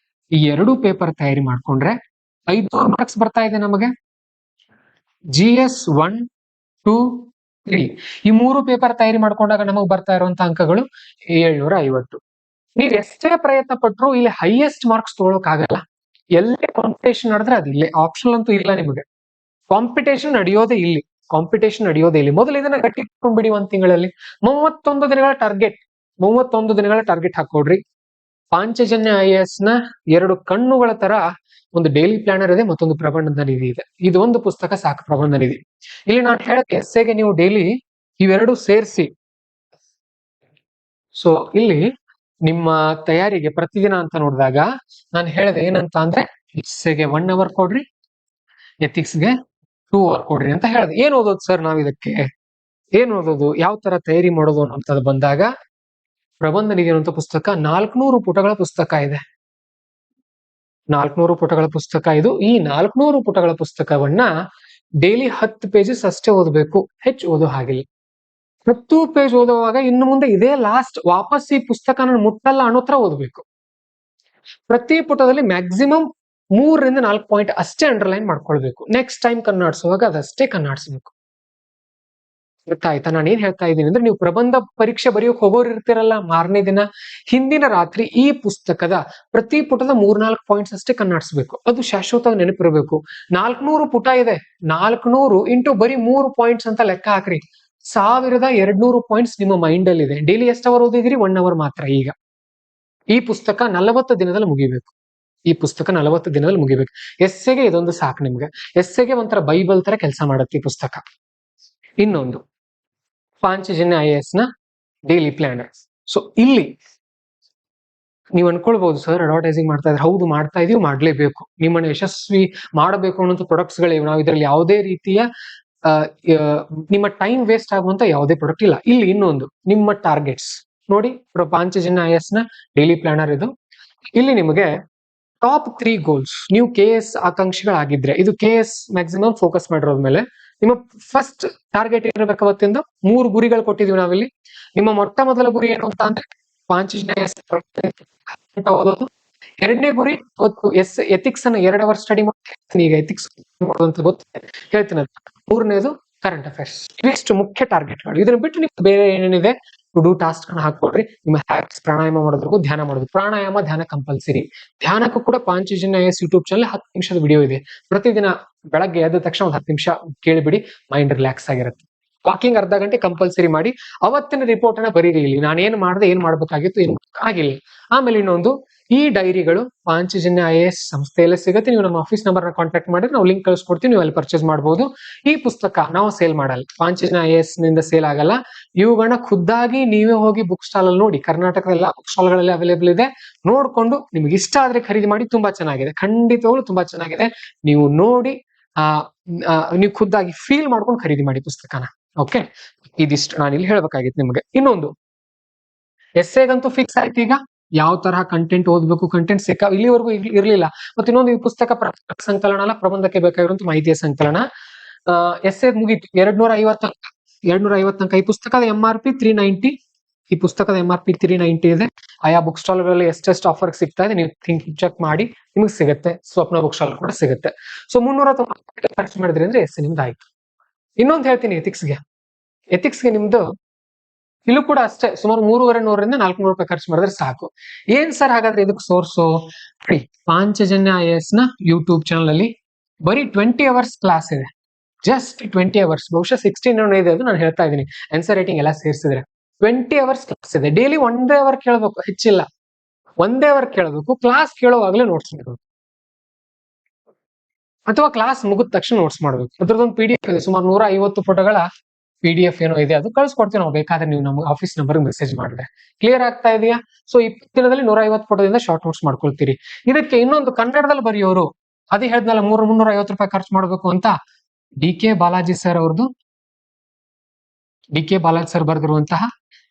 ಈ 2 ಪೇಪರ್ ತಯಾರಿ ಮಾಡ್ಕೊಂಡ್ರೆ 500 ಮಾರ್ಕ್ಸ್ ಬರ್ತಾ ಇದೆ ನಮಗೆ. GS 1, 2, 3 ಈ 3 ಪೇಪರ್ ತಯಾರಿ ಮಾಡ್ಕೊಂಡಾಗ ನಮಗೆ ಬರ್ತಾ ಇರುವಂತ ಅಂಕಗಳು 750. ನೀವು ಎಷ್ಟೇ ಪ್ರಯತ್ನ ಪಟ್ರು ಇಲ್ಲಿ ಹೈಯೆಸ್ಟ್ ಮಾರ್ಕ್ಸ್ ತಗೊಳಕ್ ಆಗಲ್ಲ. ಎಲ್ಲೇ ಕಾಂಪಿಟೇಷನ್ ನಡೆದ್ರೆ ಅದು ಇಲ್ಲೇ, ಆಪ್ಷನ್ ಅಂತೂ ಇಲ್ಲ ನಿಮಗೆ. ಕಾಂಪಿಟೇಷನ್ ನಡೆಯೋದೇ ಇಲ್ಲಿ. ಮೊದಲು ಇದನ್ನ ಗಟ್ಟಿ ಇಟ್ಕೊಂಡ್ಬಿಡಿ. 1 ತಿಂಗಳಲ್ಲಿ 31 ದಿನಗಳ ಟಾರ್ಗೆಟ್ ಹಾಕೊಡ್ರಿ. ಪಾಂಚಜನ್ಯ IAS ನ 2 ಕಣ್ಣುಗಳ ತರ ಒಂದು ಡೈಲಿ ಪ್ಲಾನರ್ ಇದೆ, ಮತ್ತೊಂದು ಪ್ರಬಂಧದ ನಿಧಿ ಇದೆ. ಇದು ಒಂದು ಪುಸ್ತಕ ಸಾಕು, ಪ್ರಬಂಧ ನಿಧಿ. ಇಲ್ಲಿ ನಾನು ಹೇಳಕ್ಕೆ ಎಸ್ಸೆಗೆ ನೀವು ಡೈಲಿ ಇವೆರಡು ಸೇರಿಸಿ. ಸೊ ಇಲ್ಲಿ ನಿಮ್ಮ ತಯಾರಿಗೆ ಪ್ರತಿದಿನ ಅಂತ ನೋಡಿದಾಗ ನಾನು ಹೇಳಿದೆ ಏನಂತ ಅಂದ್ರೆ, ಎಸ್ಸೆಗೆ 1 ಅವರ್ ಕೊಡ್ರಿ, ಎಥಿಕ್ಸ್ಗೆ 2 ಅವರ್ ಕೊಡ್ರಿ ಅಂತ ಹೇಳಿದೆ. ಏನ್ ಓದೋದು ಸರ್ ನಾವ್ ಇದಕ್ಕೆ? ಏನ್ ಓದೋದು, ಯಾವ ತರ ತಯಾರಿ ಮಾಡೋದು ಅನ್ನೋದು ಬಂದಾಗ, ಪ್ರಬಂಧ ನಿಧಿ ಅನ್ನುವಂತ ಪುಸ್ತಕ 400 ಪುಟಗಳ ಪುಸ್ತಕ ಇದೆ. 400 ಪುಟಗಳ ಪುಸ್ತಕ ಇದು. ಈ 400 ಪುಟಗಳ ಪುಸ್ತಕವನ್ನ ಡೈಲಿ 10 ಪೇಜಸ್ ಅಷ್ಟೇ ಓದಬೇಕು, ಹೆಚ್ಚು ಓದೋ ಹಾಗಿಲ್ಲ. 10 ಪೇಜ್ ಓದುವಾಗ ಇನ್ನು ಮುಂದೆ ಇದೇ ಲಾಸ್ಟ್, ವಾಪಸ್ ಈ ಪುಸ್ತಕ ನಾನು ಮುಟ್ಟಲ್ಲ ಅನ್ನೋ ತರ ಓದಬೇಕು. ಪ್ರತಿ ಪುಟದಲ್ಲಿ ಮ್ಯಾಕ್ಸಿಮಮ್ 3 ರಿಂದ 4 ಪಾಯಿಂಟ್ ಅಷ್ಟೇ ಅಂಡರ್ಲೈನ್ ಮಾಡ್ಕೊಳ್ಬೇಕು. ನೆಕ್ಸ್ಟ್ ಟೈಮ್ ಕನ್ನಡಿಸುವಾಗ ಅದಷ್ಟೇ ಕನ್ನಡಿಸ್ಬೇಕು. ಗೊತ್ತಾಯ್ತಾ ನಾನು ಏನ್ ಹೇಳ್ತಾ ಇದ್ದೀನಿ ಅಂದ್ರೆ, ನೀವು ಪ್ರಬಂಧ ಪರೀಕ್ಷೆ ಬರೆಯೋಕೆ ಹೋಗೋರು ಇರ್ತಿರಲ್ಲ, ಮಾರನೇ ದಿನ ಹಿಂದಿನ ರಾತ್ರಿ ಈ ಪುಸ್ತಕದ ಪ್ರತಿ ಪುಟದ 3-4 ಪಾಯಿಂಟ್ಸ್ ಅಷ್ಟೇ ಕನ್ನಡಿಸ್ಬೇಕು. ಅದು ಶಾಶ್ವತವಾಗಿ ನೆನಪಿರಬೇಕು. 400 ಪುಟ ಇದೆ, 400 ಇಂಟು ಬರೀ 3 ಪಾಯಿಂಟ್ಸ್ ಅಂತ ಲೆಕ್ಕ ಹಾಕ್ರಿ. 1200 ಪಾಯಿಂಟ್ಸ್ ನಿಮ್ಮ ಮೈಂಡ್ ಅಲ್ಲಿ ಇದೆ. ಡೈಲಿ ಎಷ್ಟು ಅವರ್ ಓದಿದಿರಿ? 1 ಅವರ್ ಮಾತ್ರ. ಈಗ ಈ ಪುಸ್ತಕ 40 ದಿನದಲ್ಲಿ ಮುಗಿಬೇಕು. ಎಸ್ಸೆಗೆ ಇದೊಂದು ಸಾಕು ನಿಮ್ಗೆ. ಎಸ್ಸೆಗೆ ಒಂಥರ ಬೈಬಲ್ ತರ ಕೆಲಸ ಮಾಡುತ್ತೆ ಈ ಪುಸ್ತಕ. ಇನ್ನೊಂದು ಪಾಂಚಜನ್ಯ IAS ನ ಡೈಲಿ ಪ್ಲಾನರ್. ಸೊ ಇಲ್ಲಿ ನೀವು ಅನ್ಕೊಳ್ಬಹುದು, ಸರ್ ಅಡ್ವರ್ಟೈಸಿಂಗ್ ಮಾಡ್ತಾ ಇದ್ರೆ. ಹೌದು, ಮಾಡ್ತಾ ಇದೀವಿ, ಮಾಡ್ಲೇಬೇಕು. ನಿಮ್ಮನ್ನು ಯಶಸ್ವಿ ಮಾಡಬೇಕು ಅನ್ನೋ ಪ್ರಾಡಕ್ಟ್ಸ್ ಗಳಿವೆ. ನಾವು ಇದರಲ್ಲಿ ಯಾವುದೇ ರೀತಿಯ ನಿಮ್ಮ ಟೈಮ್ ವೇಸ್ಟ್ ಆಗುವಂತ ಯಾವುದೇ ಪ್ರಾಡಕ್ಟ್ ಇಲ್ಲ. ಇಲ್ಲಿ ಇನ್ನೊಂದು ನಿಮ್ಮ ಟಾರ್ಗೆಟ್ಸ್ ನೋಡಿ. ಪಾಂಚಜನ್ಯ IAS ನ ಡೈಲಿ ಪ್ಲಾನರ್ ಇದು. ಇಲ್ಲಿ ನಿಮಗೆ ಟಾಪ್ 3 ಗೋಲ್ಸ್. ನೀವು KS ಆಕಾಂಕ್ಷಿಗಳಾಗಿದ್ರೆ, ಇದು KS ಮ್ಯಾಕ್ಸಿಮಮ್ ಫೋಕಸ್ ಮಾಡಿರೋದ್ಮೇಲೆ ನಿಮ್ಮ ಫಸ್ಟ್ ಟಾರ್ಗೆಟ್ ಏನಿರಬೇಕು? ಅವತ್ತಿಂದ 3 ಗುರಿಗಳು ಕೊಟ್ಟಿದೀವಿ ನಾವಿಲ್ಲಿ. ನಿಮ್ಮ ಮೊಟ್ಟ ಮೊದಲ ಗುರಿ ಏನು ಅಂತ ಅಂದ್ರೆ, ಪಾಂಚಜನ್ಯ IAS ಓದೋದು. ಎರಡನೇ ಗುರಿ ಎಥಿಕ್ಸ್ ಅನ್ನ 2 ಅವರ್ ಸ್ಟಡಿ ಮಾಡ್ತೀನಿ. ಈಗ ಎಥಿಕ್ಸ್ ಅಂತ ಗೊತ್ತಿದೆ, ಹೇಳ್ತೀನಿ. ಮೂರನೇದು ಕರೆಂಟ್ ಅಫೇರ್ಸ್. ಇವಿಷ್ಟು ಮುಖ್ಯ ಟಾರ್ಗೆಟ್ಗಳು. ಇದನ್ನ ಬಿಟ್ಟು ನಿಮ್ಗೆ ಬೇರೆ ಏನೇನಿದೆ ಟು ಡೂ ಟಾಸ್ಕ್ ಅನ್ನ ಹಾಕೊಡ್ರಿ. ನಿಮ್ಮ ಹ್ಯಾಬಿಟ್ಸ್ ಪ್ರಾಣಾಯಾಮ ಮಾಡೋದಕ್ಕೂ ಧ್ಯಾನ ಮಾಡೋದು. ಪ್ರಾಣಾಯಾಮ ಧ್ಯಾನ ಕಂಪಲ್ಸರಿ. ಧ್ಯಾನಕ್ಕೂ ಕೂಡ ಪಾಂಚಜನ್ಯ ಐಎಎಸ್ ಯೂಟ್ಯೂಬ್ ಚಾನಲ್ 10 ನಿಮಿಷದ ವಿಡಿಯೋ ಇದೆ. ಪ್ರತಿದಿನ ಬೆಳಗ್ಗೆ ಎದ್ದ ತಕ್ಷಣ ಒಂದು 10 ನಿಮಿಷ ಕೇಳಿಬಿಡಿ, ಮೈಂಡ್ ರಿಲ್ಯಾಕ್ಸ್ ಆಗಿರುತ್ತೆ. ವಾಕಿಂಗ್ ಅರ್ಧ ಗಂಟೆ ಕಂಪಲ್ಸರಿ ಮಾಡಿ. ಅವತ್ತಿನ ರಿಪೋರ್ಟ್ ಅನ್ನ ಬರೀರಿ. ಇಲ್ಲಿ ನಾನು ಏನ್ ಮಾಡಿದೆ, ಏನ್ ಮಾಡ್ಬೇಕಾಗಿತ್ತು, ಏನ್ ಆಗಿಲ್ಲ. ಆಮೇಲೆ ಇನ್ನೊಂದು, ಈ ಡೈರಿಗಳು ಪಾಂಚಜನ್ಯ ಐಎಎಸ್ ಸಂಸ್ಥೆಯಲ್ಲೇ ಸಿಗುತ್ತೆ. ನೀವು ನಮ್ಮ ಆಫೀಸ್ ನಂಬರ್ ನ ಕಾಂಟ್ಯಾಕ್ಟ್ ಮಾಡಿದ್ರೆ ನಾವು ಲಿಂಕ್ ಕಳಿಸ್ಕೊಡ್ತೀವಿ, ನೀವು ಅಲ್ಲಿ ಪರ್ಚೇಸ್ ಮಾಡಬಹುದು. ಈ ಪುಸ್ತಕ ನಾವು ಸೇಲ್ ಮಾಡಲ್ಲ, ಪಾಂಚಜನ್ಯ ಐಎಎಸ್ ನಿಂದ ಸೇಲ್ ಆಗಲ್ಲ. ಇವುಗಳನ್ನ ಖುದ್ದಾಗಿ ನೀವೇ ಹೋಗಿ ಬುಕ್ ಸ್ಟಾಲ್ ಅಲ್ಲಿ ನೋಡಿ. ಕರ್ನಾಟಕದ ಎಲ್ಲ ಬುಕ್ ಸ್ಟಾಲ್ ಗಳಲ್ಲಿ ಅವೈಲೇಬಲ್ ಇದೆ. ನೋಡ್ಕೊಂಡು ನಿಮ್ಗೆ ಇಷ್ಟ ಆದ್ರೆ ಖರೀದಿ ಮಾಡಿ. ತುಂಬಾ ಚೆನ್ನಾಗಿದೆ, ಖಂಡಿತವಾಗ್ಲೂ ತುಂಬಾ ಚೆನ್ನಾಗಿದೆ. ನೀವು ನೋಡಿ ನೀವು ಖುದ್ದಾಗಿ ಫೀಲ್ ಮಾಡ್ಕೊಂಡು ಖರೀದಿ ಮಾಡಿ ಪುಸ್ತಕನ. ಓಕೆ, ಇದಿಷ್ಟು ನಾನು ಇಲ್ಲಿ ಹೇಳ್ಬೇಕಾಗಿತ್ತು ನಿಮ್ಗೆ. ಇನ್ನೊಂದು, ಎಸ್ಸೆಗಂತೂ ಫಿಕ್ಸ್ ಆಯ್ತು. ಈಗ ಯಾವ ತರಹ ಕಂಟೆಂಟ್ ಓದ್ಬೇಕು, ಕಂಟೆಂಟ್ ಇಲ್ಲಿವರೆಗೂ ಇರ್ಲಿಲ್ಲ. ಮತ್ತೆ ಇನ್ನೊಂದು, ಈ ಪುಸ್ತಕ ಸಂಕಲನ ಅಲ್ಲ, ಪ್ರಬಂಧಕ್ಕೆ ಬೇಕಾಗಿರುವಂತ ಮಾಹಿತಿಯ ಸಂಕಲನ. ಎಸ್ಸೆ ಮುಗೀತು. 250 ಅಂಕ. ಈ ಪುಸ್ತಕದ MRP 390. ಈ ಪುಸ್ತಕದ MRP 390 ಇದೆ. ಆಯಾ ಬುಕ್ ಸ್ಟಾಲ್ ಗಳಲ್ಲಿ ಎಷ್ಟೆಷ್ಟು ಆಫರ್ ಸಿಗ್ತಾ ಇದೆ ನೀವು ಚೆಕ್ ಮಾಡಿ, ನಿಮ್ಗೆ ಸಿಗುತ್ತೆ. ಸ್ವಪ್ನ ಬುಕ್ ಸ್ಟಾಲ್ ಕೂಡ ಸಿಗುತ್ತೆ. ಸೊ 390 ಖರ್ಚು ಮಾಡಿದ್ರಿ ಅಂದ್ರೆ ಎಸ್ಸೆ ನಿಮ್ದು ಆಯ್ತು. ಇನ್ನೊಂದು ಹೇಳ್ತೀನಿ, ಎಥಿಕ್ಸ್ಗೆ ನಿಮ್ದು ಇಲ್ಲೂ ಕೂಡ ಅಷ್ಟೇ, ಸುಮಾರು 350 ರಿಂದ 400 ರೂಪಾಯಿ ಖರ್ಚು ಮಾಡಿದ್ರೆ ಸಾಕು. ಏನ್ ಸರ್ ಹಾಗಾದ್ರೆ ಇದಕ್ಕೆ ಸೋರ್ಸು? ಪಾಂಚಜನ್ಯ ಐಎಎಸ್ ನ ಯೂಟ್ಯೂಬ್ ಚಾನಲ್ ಅಲ್ಲಿ ಬರೀ 20 ಅವರ್ಸ್ ಕ್ಲಾಸ್ ಇದೆ. Just 20 hours. ಬಹುಶಃ 16 ಇದೆ, ಅದು ನಾನು ಹೇಳ್ತಾ ಇದ್ದೀನಿ. ಆನ್ಸರ್ ರೈಟಿಂಗ್ ಎಲ್ಲ ಸೇರಿಸಿದ್ರೆ 20 ಅವರ್ಸ್ ಕ್ಲಾಸ್ ಇದೆ. ಡೈಲಿ 1 ಅವರ್ ಕೇಳಬೇಕು, ಹೆಚ್ಚಿಲ್ಲ. 1 ಅವರ್ ಕೇಳಬೇಕು. ಕ್ಲಾಸ್ ಕೇಳೋವಾಗ್ಲೇ ನೋಟ್ಸ್ ಮಾಡಬೇಕು, ಅಥವಾ ಕ್ಲಾಸ್ ಮುಗಿದ ತಕ್ಷಣ ನೋಟ್ಸ್ ಮಾಡಬೇಕು. ಅದ್ರದ್ದೊಂದು PDF ಇದೆ, ಸುಮಾರು 150 ಫೋಟೋಗಳ PDF ಏನೋ ಇದೆ, ಅದು ಕಳ್ಸಿಕೊಡ್ತೀವಿ ನಾವು. ಬೇಕಾದ್ರೆ ನೀವು ನಮ್ಮ ಆಫೀಸ್ ನಂಬರ್ ಮೆಸೇಜ್ ಮಾಡಿದ್ರೆ. ಕ್ಲಿಯರ್ ಆಗ್ತಾ ಇದೆಯಾ? ಸೊ 20 ದಿನದಲ್ಲಿ 150 ಫೋಟೋದಿಂದ ಶಾರ್ಟ್ ನೋಟ್ಸ್ ಮಾಡ್ಕೊಳ್ತೀರಿ. ಇದಕ್ಕೆ ಇನ್ನೊಂದು, ಕನ್ನಡದಲ್ಲಿ ಬರೆಯೋರು, ಅದೇ ಹೇಳ್ದಲ್ಲ 350 ರೂಪಾಯಿ ಖರ್ಚು ಮಾಡಬೇಕು ಅಂತ. DK ಬಾಲಾಜಿ ಸರ್ ಅವ್ರದ್ದು, DK ಬಾಲಾಜಿ ಸರ್ ಬರೆದಿರುವಂತಹ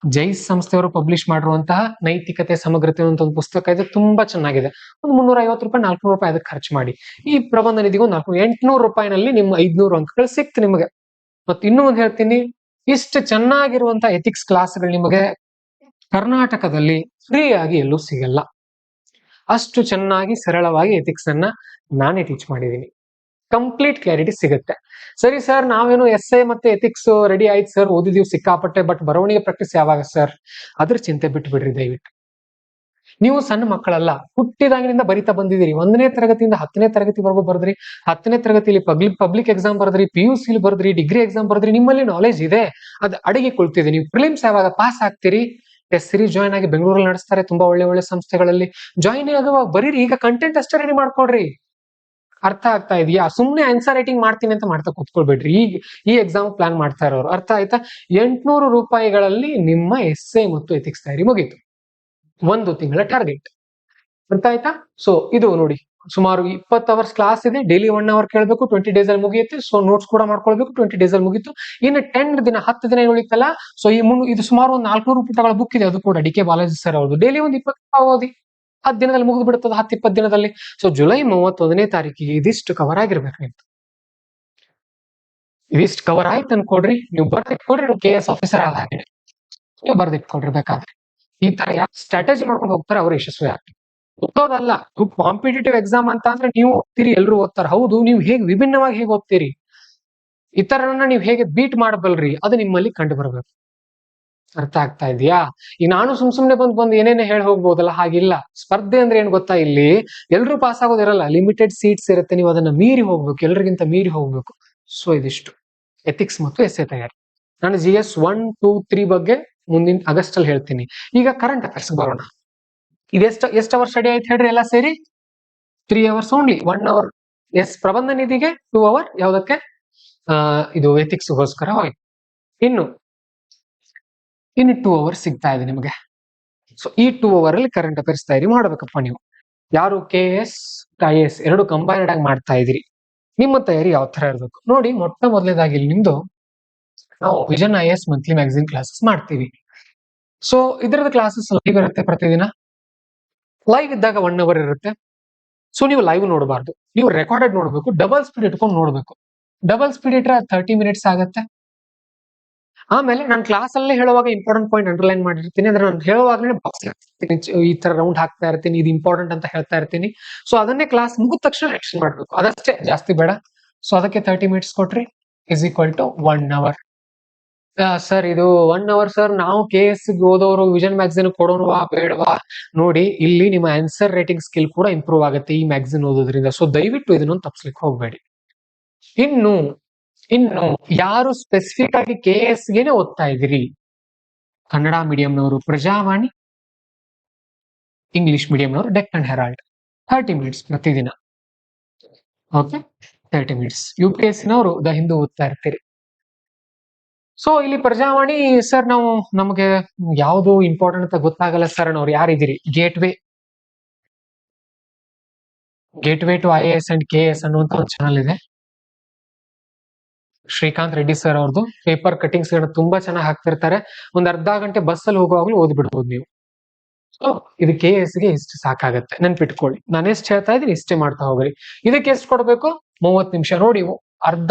ಜೈಸ್ ಸಂಸ್ಥೆಯವರು ಪಬ್ಲಿಷ್ ಮಾಡಿರುವಂತಹ ನೈತಿಕತೆ ಸಮಗ್ರತೆ ಅಂತ ಒಂದು ಪುಸ್ತಕ ಇದೆ. ತುಂಬಾ ಚೆನ್ನಾಗಿದೆ. ಒಂದು 350 ರೂಪಾಯಿ 400 ರೂಪಾಯಿ ಅದಕ್ಕೆ ಖರ್ಚು ಮಾಡಿ. ಈ ಪ್ರಬಂಧ ನಿಧಿಗೆ ಒಂದು 800 ರೂಪಾಯಿನಲ್ಲಿ ನಿಮ್ಮ 500 ಅಂಕಗಳು ಸಿಕ್ತು ನಿಮಗೆ. ಮತ್ತೆ ಇನ್ನೂ ಒಂದು ಹೇಳ್ತೀನಿ, ಇಷ್ಟು ಚೆನ್ನಾಗಿರುವಂತ ಎಥಿಕ್ಸ್ ಕ್ಲಾಸ್ಗಳು ನಿಮಗೆ ಕರ್ನಾಟಕದಲ್ಲಿ ಫ್ರೀ ಆಗಿ ಎಲ್ಲೂ ಸಿಗಲ್ಲ. ಅಷ್ಟು ಚೆನ್ನಾಗಿ ಸರಳವಾಗಿ ಎಥಿಕ್ಸ್ ಅನ್ನ ನಾನೇ ಟೀಚ್ ಮಾಡಿದ್ದೀನಿ. ಕಂಪ್ಲೀಟ್ ಕ್ಲಾರಿಟಿ ಸಿಗುತ್ತೆ. ಸರಿ ಸರ್, ನಾವೇನು ಎಸ್ಸೆ ಮತ್ತೆ ಎಥಿಕ್ಸ್ ರೆಡಿ ಆಯ್ತು ಸರ್, ಓದಿದೀವಿ ಸಿಕ್ಕಾಪಟ್ಟೆ, ಬಟ್ ಬರವಣಿಗೆ ಪ್ರಾಕ್ಟೀಸ್ ಯಾವಾಗ ಸರ್? ಅದ್ರ ಚಿಂತೆ ಬಿಟ್ಟು ಬಿಡ್ರಿ ದಯವಿಟ್ಟು. ನೀವು ಸಣ್ಣ ಮಕ್ಕಳಲ್ಲ, ಹುಟ್ಟಿದಾಗಿನಿಂದ ಬರಿತಾ ಬಂದಿದ್ದೀರಿ. 1ನೇ ತರಗತಿಯಿಂದ 10ನೇ ತರಗತಿವರೆಗೂ ಬರೆದ್ರಿ. 10ನೇ ತರಗತಿಯಲ್ಲಿ ಪಬ್ಲಿಕ್ ಎಕ್ಸಾಮ್ ಬರೆದ್ರಿ, PUC ಬರೆದ್ರಿ, ಡಿಗ್ರಿ ಎಕ್ಸಾಮ್ ಬರೆದ್ರಿ. ನಿಮ್ಮಲ್ಲಿ ನಾಲೆಜ್ ಇದೆ, ಅದು ಅಡಗಿಕೊಳ್ತಿದೆ. ನೀವು ಪ್ರಿಲಿಮ್ಸ್ ಯಾವಾಗ ಪಾಸ್ ಆಗ್ತೀರಿ? ಟೆಸ್ಟ್ ಸೀರೀಸ್ ಜಾಯ್ನ್ ಆಗಿ ಬೆಂಗಳೂರಲ್ಲಿ ನಡೆಸ್ತಾರೆ, ತುಂಬಾ ಒಳ್ಳೆ ಸಂಸ್ಥೆಗಳಲ್ಲಿ ಜಾಯ್ನ್ ಆಗುವಾಗ ಬರೀರಿ. ಈಗ ಕಂಟೆಂಟ್ ಅಷ್ಟೇ ರೆಡಿ ಮಾಡ್ಕೊಳ್ರಿ. ಅರ್ಥ ಆಗ್ತಾ ಇದೆಯಾ? ಸುಮ್ನೆ ಆನ್ಸರ್ ರೈಟಿಂಗ್ ಮಾಡ್ತೀನಿ ಅಂತ ಮಾಡ್ತಾ ಕೂತ್ಕೊಳ್ಬೇಡ್ರಿ. ಈ ಎಕ್ಸಾಮ್ ಪ್ಲಾನ್ ಮಾಡ್ತಾ ಇರೋರು. ಅರ್ಥ ಆಯ್ತಾ? 800 ರೂಪಾಯಿಗಳಲ್ಲಿ ನಿಮ್ಮ ಎಸ್ಸೆ ಮತ್ತು ಎಥಿಕ್ಸ್ ತಯಾರಿ ಮುಗೀತು. 1 ತಿಂಗಳ ಟಾರ್ಗೆಟ್. ಅರ್ಥ ಆಯ್ತಾ? ಸೊ ಇದು ನೋಡಿ, ಸುಮಾರು 20 ಅವರ್ಸ್ ಕ್ಲಾಸ್ ಇದೆ. ಡೈಲಿ 1 ಅವರ್ ಕೇಳಬೇಕು. 20 ಡೇಸ್ ಅಲ್ಲಿ ಮುಗಿಯುತ್ತೆ. ಸೊ ನೋಟ್ಸ್ ಕೂಡ ಮಾಡ್ಕೊಳ್ಬೇಕು. 20 ಡೇಸ್ ಅಲ್ಲಿ ಮುಗೀತು. ಇನ್ನು 10 ದಿನ ಉಳಿತಲ್ಲ. ಸೊ ಇದು ಸುಮಾರು ಒಂದು 400 ಪುಟಗಳ ಬುಕ್ ಇದೆ. ಅದು ಕೂಡ DK ಬಾಲಾಜಿ ಸರ್ ಅವ್ರದ್ದು. ಡೈಲಿ ಒಂದು 20 ಓದಿ, 10 ದಿನದಲ್ಲಿ ಮುಗಿದು ಬಿಡುತ್ತದೆ. 10-20 ದಿನದಲ್ಲಿ. ಸೊ ಜುಲೈ 31ನೇ ತಾರೀಕಿಗೆ ಇದಿಷ್ಟು ಕವರ್ ಆಗಿರ್ಬೇಕು ನಿಮ್ದು. ಇದಿಷ್ಟು ಕವರ್ ಆಯ್ತು ಅನ್ಕೊಡ್ರಿ. ನೀವು ಬರ್ದಿಟ್ಕೊಡ್ರಿ. ನೀವು KS ಆಫೀಸರ್ ಆದ ಹಾಗೆ ನೀವು ಬರ್ದಿಟ್ಕೊಡ್ರಿ. ಬೇಕಾದ್ರೆ ಈ ತರ ಯಾವ ಸ್ಟ್ರಾಟಜಿ ಮಾಡ್ಕೊಂಡು ಹೋಗ್ತಾರೆ ಅವ್ರು ಯಶಸ್ವಿ ಆಗ್ತಾರೆ. ಓದೋದಲ್ಲ, ಕಾಂಪಿಟೇಟಿವ್ ಎಕ್ಸಾಮ್ ಅಂತ ಅಂದ್ರೆ ನೀವು ಓದ್ತೀರಿ, ಎಲ್ರು ಓದ್ತಾರೆ. ಹೌದು, ನೀವು ಹೇಗೆ ವಿಭಿನ್ನವಾಗಿ ಹೇಗೆ ಓದ್ತೀರಿ, ಇತರರನ್ನ ನೀವು ಹೇಗೆ ಬೀಟ್ ಮಾಡಬಲ್ರಿ, ಅದು ನಿಮ್ಮಲ್ಲಿ ಕಂಡು ಬರಬೇಕು. ಅರ್ಥ ಆಗ್ತಾ ಇದೆಯಾ? ಈ ನಾನು ಸುಮ್ನೆ ಬಂದು ಏನೇನೇ ಹೇಳಿ ಹೋಗ್ಬೋದಲ್ಲ, ಹಾಗಿಲ್ಲ. ಸ್ಪರ್ಧೆ ಅಂದ್ರೆ ಏನ್ ಗೊತ್ತಾ? ಇಲ್ಲಿ ಎಲ್ರು ಪಾಸ್ ಆಗೋದಿರಲ್ಲ, ಲಿಮಿಟೆಡ್ ಸೀಟ್ಸ್ ಇರುತ್ತೆ. ನೀವು ಅದನ್ನ ಮೀರಿ ಹೋಗ್ಬೇಕು, ಎಲ್ರಿಗಿಂತ ಮೀರಿ ಹೋಗ್ಬೇಕು. ಸೊ ಇದಿಷ್ಟು ಎಥಿಕ್ಸ್ ಮತ್ತು ಎಸ್ಸೆ ತಯಾರಿ. ನಾನು GS 1, 2, 3 ಬಗ್ಗೆ ಮುಂದಿನ ಆಗಸ್ಟ್ ಅಲ್ಲಿ ಹೇಳ್ತೀನಿ. ಈಗ ಕರೆಂಟ್ ಅಫೇರ್ಸ್ ಬರೋಣ. ಎಷ್ಟು ಅವರ್ ಸ್ಟಡಿ ಆಯ್ತು ಹೇಳ್ರಿ ಎಲ್ಲ ಸೇರಿ? 3 ಅವರ್ಸ್ ಓನ್ಲಿ. 1 ಅವರ್ ಪ್ರಬಂಧ ನಿಧಿಗೆ, 2 ಅವರ್ ಯಾವ್ದಕ್ಕೆ? ಇದು ಎಥಿಕ್ಸ್ಗೋಸ್ಕರ ಹೋಯ್ತು. ಇನ್ನು 2 ಅವರ್ಸ್ ಸಿಗ್ತಾ ಇದೆ ನಿಮಗೆ. ಸೊ ಈ 2 ಅವರ್ ಅಲ್ಲಿ ಕರೆಂಟ್ ಅಫೇರ್ಸ್ ತಯಾರಿ ಮಾಡ್ಬೇಕಪ್ಪ ನೀವು. ಯಾರು KS IAS ಎರಡು ಕಂಬೈನ್ಡ್ ಆಗಿ ಮಾಡ್ತಾ ಇದ್ರಿ, ನಿಮ್ಮ ತಯಾರಿ ಯಾವ ತರ ಇರ್ಬೇಕು ನೋಡಿ. ಮೊಟ್ಟ ಮೊದಲನೇದಾಗಿ ಇಲ್ಲಿ ನಿಮ್ದು ನಾವು vision IAS monthly magazine classes ಮಾಡ್ತೀವಿ. ಸೊ ಇದರದ ಕ್ಲಾಸಸ್ ಲೈವ್ ಇರುತ್ತೆ ಪ್ರತಿದಿನ. ಲೈವ್ ಇದ್ದಾಗ 1 ಅವರ್ ಇರುತ್ತೆ. ಸೊ ನೀವು ಲೈವ್ ನೋಡಬಾರ್ದು, ನೀವು ರೆಕಾರ್ಡೆಡ್ ನೋಡ್ಬೇಕು. ಡಬಲ್ ಸ್ಪೀಡ್ ಇಟ್ಕೊಂಡು ನೋಡ್ಬೇಕು. ಡಬಲ್ ಸ್ಪೀಡ್ ಇಟ್ರೆ 30 ಮಿನಿಟ್ಸ್ ಆಗುತ್ತೆ. ಆಮೇಲೆ ನಾನು ಕ್ಲಾಸ್ ಅಲ್ಲೇ ಹೇಳುವಾಗ ಇಂಪಾರ್ಟೆಂಟ್ ಪಾಯಿಂಟ್ ಅಂಡರ್ಲೈನ್ ಮಾಡಿರ್ತೀನಿ, ಅಂದ್ರೆ ನಾನು ಹೇಳುವಾಗಲೇ ಬಾಕ್ಸ್ ಈ ತರ ರೌಂಡ್ ಹಾಕ್ತಾ ಇರ್ತೀನಿ, ಇದು ಇಂಪಾರ್ಟೆಂಟ್ ಅಂತ ಹೇಳ್ತಾ ಇರ್ತೀನಿ. ಸೊ ಅದನ್ನೇ ಕ್ಲಾಸ್ ಮುಗಿದ ತಕ್ಷಣ ರಿವಿಷನ್ ಮಾಡ್ಬೇಕು, ಅದಷ್ಟೇ, ಜಾಸ್ತಿ ಬೇಡ. ಸೊ ಅದಕ್ಕೆ 30 ಮಿನಿಟ್ಸ್ ಕೊಟ್ರಿ is equal to 1 hour. Sir ಇದು 1 ಅವರ್ ಸರ್, ನಾವು KS ಓದೋರು ವಿಷನ್ ಮ್ಯಾಗಝಿನ್ ಕೊಡೋಣವಾ ಬೇಡವಾ? ನೋಡಿ, ಇಲ್ಲಿ ನಿಮ್ಮ ಆನ್ಸರ್ ರೈಟಿಂಗ್ ಸ್ಕಿಲ್ ಕೂಡ ಇಂಪ್ರೂವ್ ಆಗುತ್ತೆ ಈ ಮ್ಯಾಗಝಿನ್ ಓದೋದ್ರಿಂದ. ಸೊ ದಯವಿಟ್ಟು ಇದನ್ನು ತಪ್ಪಿಸ್ಲಿಕ್ಕೆ ಹೋಗ್ಬೇಡಿ. ಇನ್ನು ಯಾರು ಸ್ಪೆಸಿಫಿಕ್ ಆಗಿ KS ಗೆನೆ ಓದ್ತಾ ಇದ್ದೀರಿ, ಕನ್ನಡ ಮೀಡಿಯಂನವರು ಪ್ರಜಾವಾಣಿ, ಇಂಗ್ಲಿಷ್ ಮೀಡಿಯಂನವರು ಡೆಕ್ಕನ್ ಹೆರಾಲ್ಡ್, 30 ಮಿನಿಟ್ಸ್ ಪ್ರತಿದಿನ. Okay, 30 minutes. UPSC ನವರು ದ ಹಿಂದೂ ಓದ್ತಾ ಇರ್ತೀರಿ. ಸೊ ಇಲ್ಲಿ ಪ್ರಜಾವಾಣಿ ಸರ್, ನಮಗೆ ಯಾವುದು ಇಂಪಾರ್ಟೆಂಟ್ ಅಂತ ಗೊತ್ತಾಗಲ್ಲ ಸರ್ ಅನ್ನೋರು ಯಾರಿದ್ದೀರಿ, gateway to IAS and KS ಅನ್ನುವಂತ ಒಂದು ಚಾನಲ್ ಇದೆ. ಶ್ರೀಕಾಂತ್ ರೆಡ್ಡಿ ಸರ್ ಅವ್ರದ್ದು ಪೇಪರ್ ಕಟಿಂಗ್ಸ್ ತುಂಬಾ ಚೆನ್ನಾಗಿ ಹಾಕ್ತಿರ್ತಾರೆ. ಒಂದ್ ಅರ್ಧ ಗಂಟೆ ಬಸ್ಸಲ್ಲಿ ಹೋಗುವಾಗ್ಲೂ ಓದ್ಬಿಡ್ಬೋದು ನೀವು. ಸೊ ಇದು KS ಗೆ ಇಷ್ಟು ಸಾಕಾಗತ್ತೆ, ನೆನ್ಪಿಟ್ಕೊಳ್ಳಿ. ನಾನು ಎಷ್ಟು ಹೇಳ್ತಾ ಇದ್ದೀನಿ ಇಷ್ಟೇ ಮಾಡ್ತಾ ಹೋಗ್ರಿ. ಇದಕ್ಕೆ ಎಷ್ಟು ಕೊಡ್ಬೇಕು? 30 ನಿಮಿಷ. ನೋಡಿ,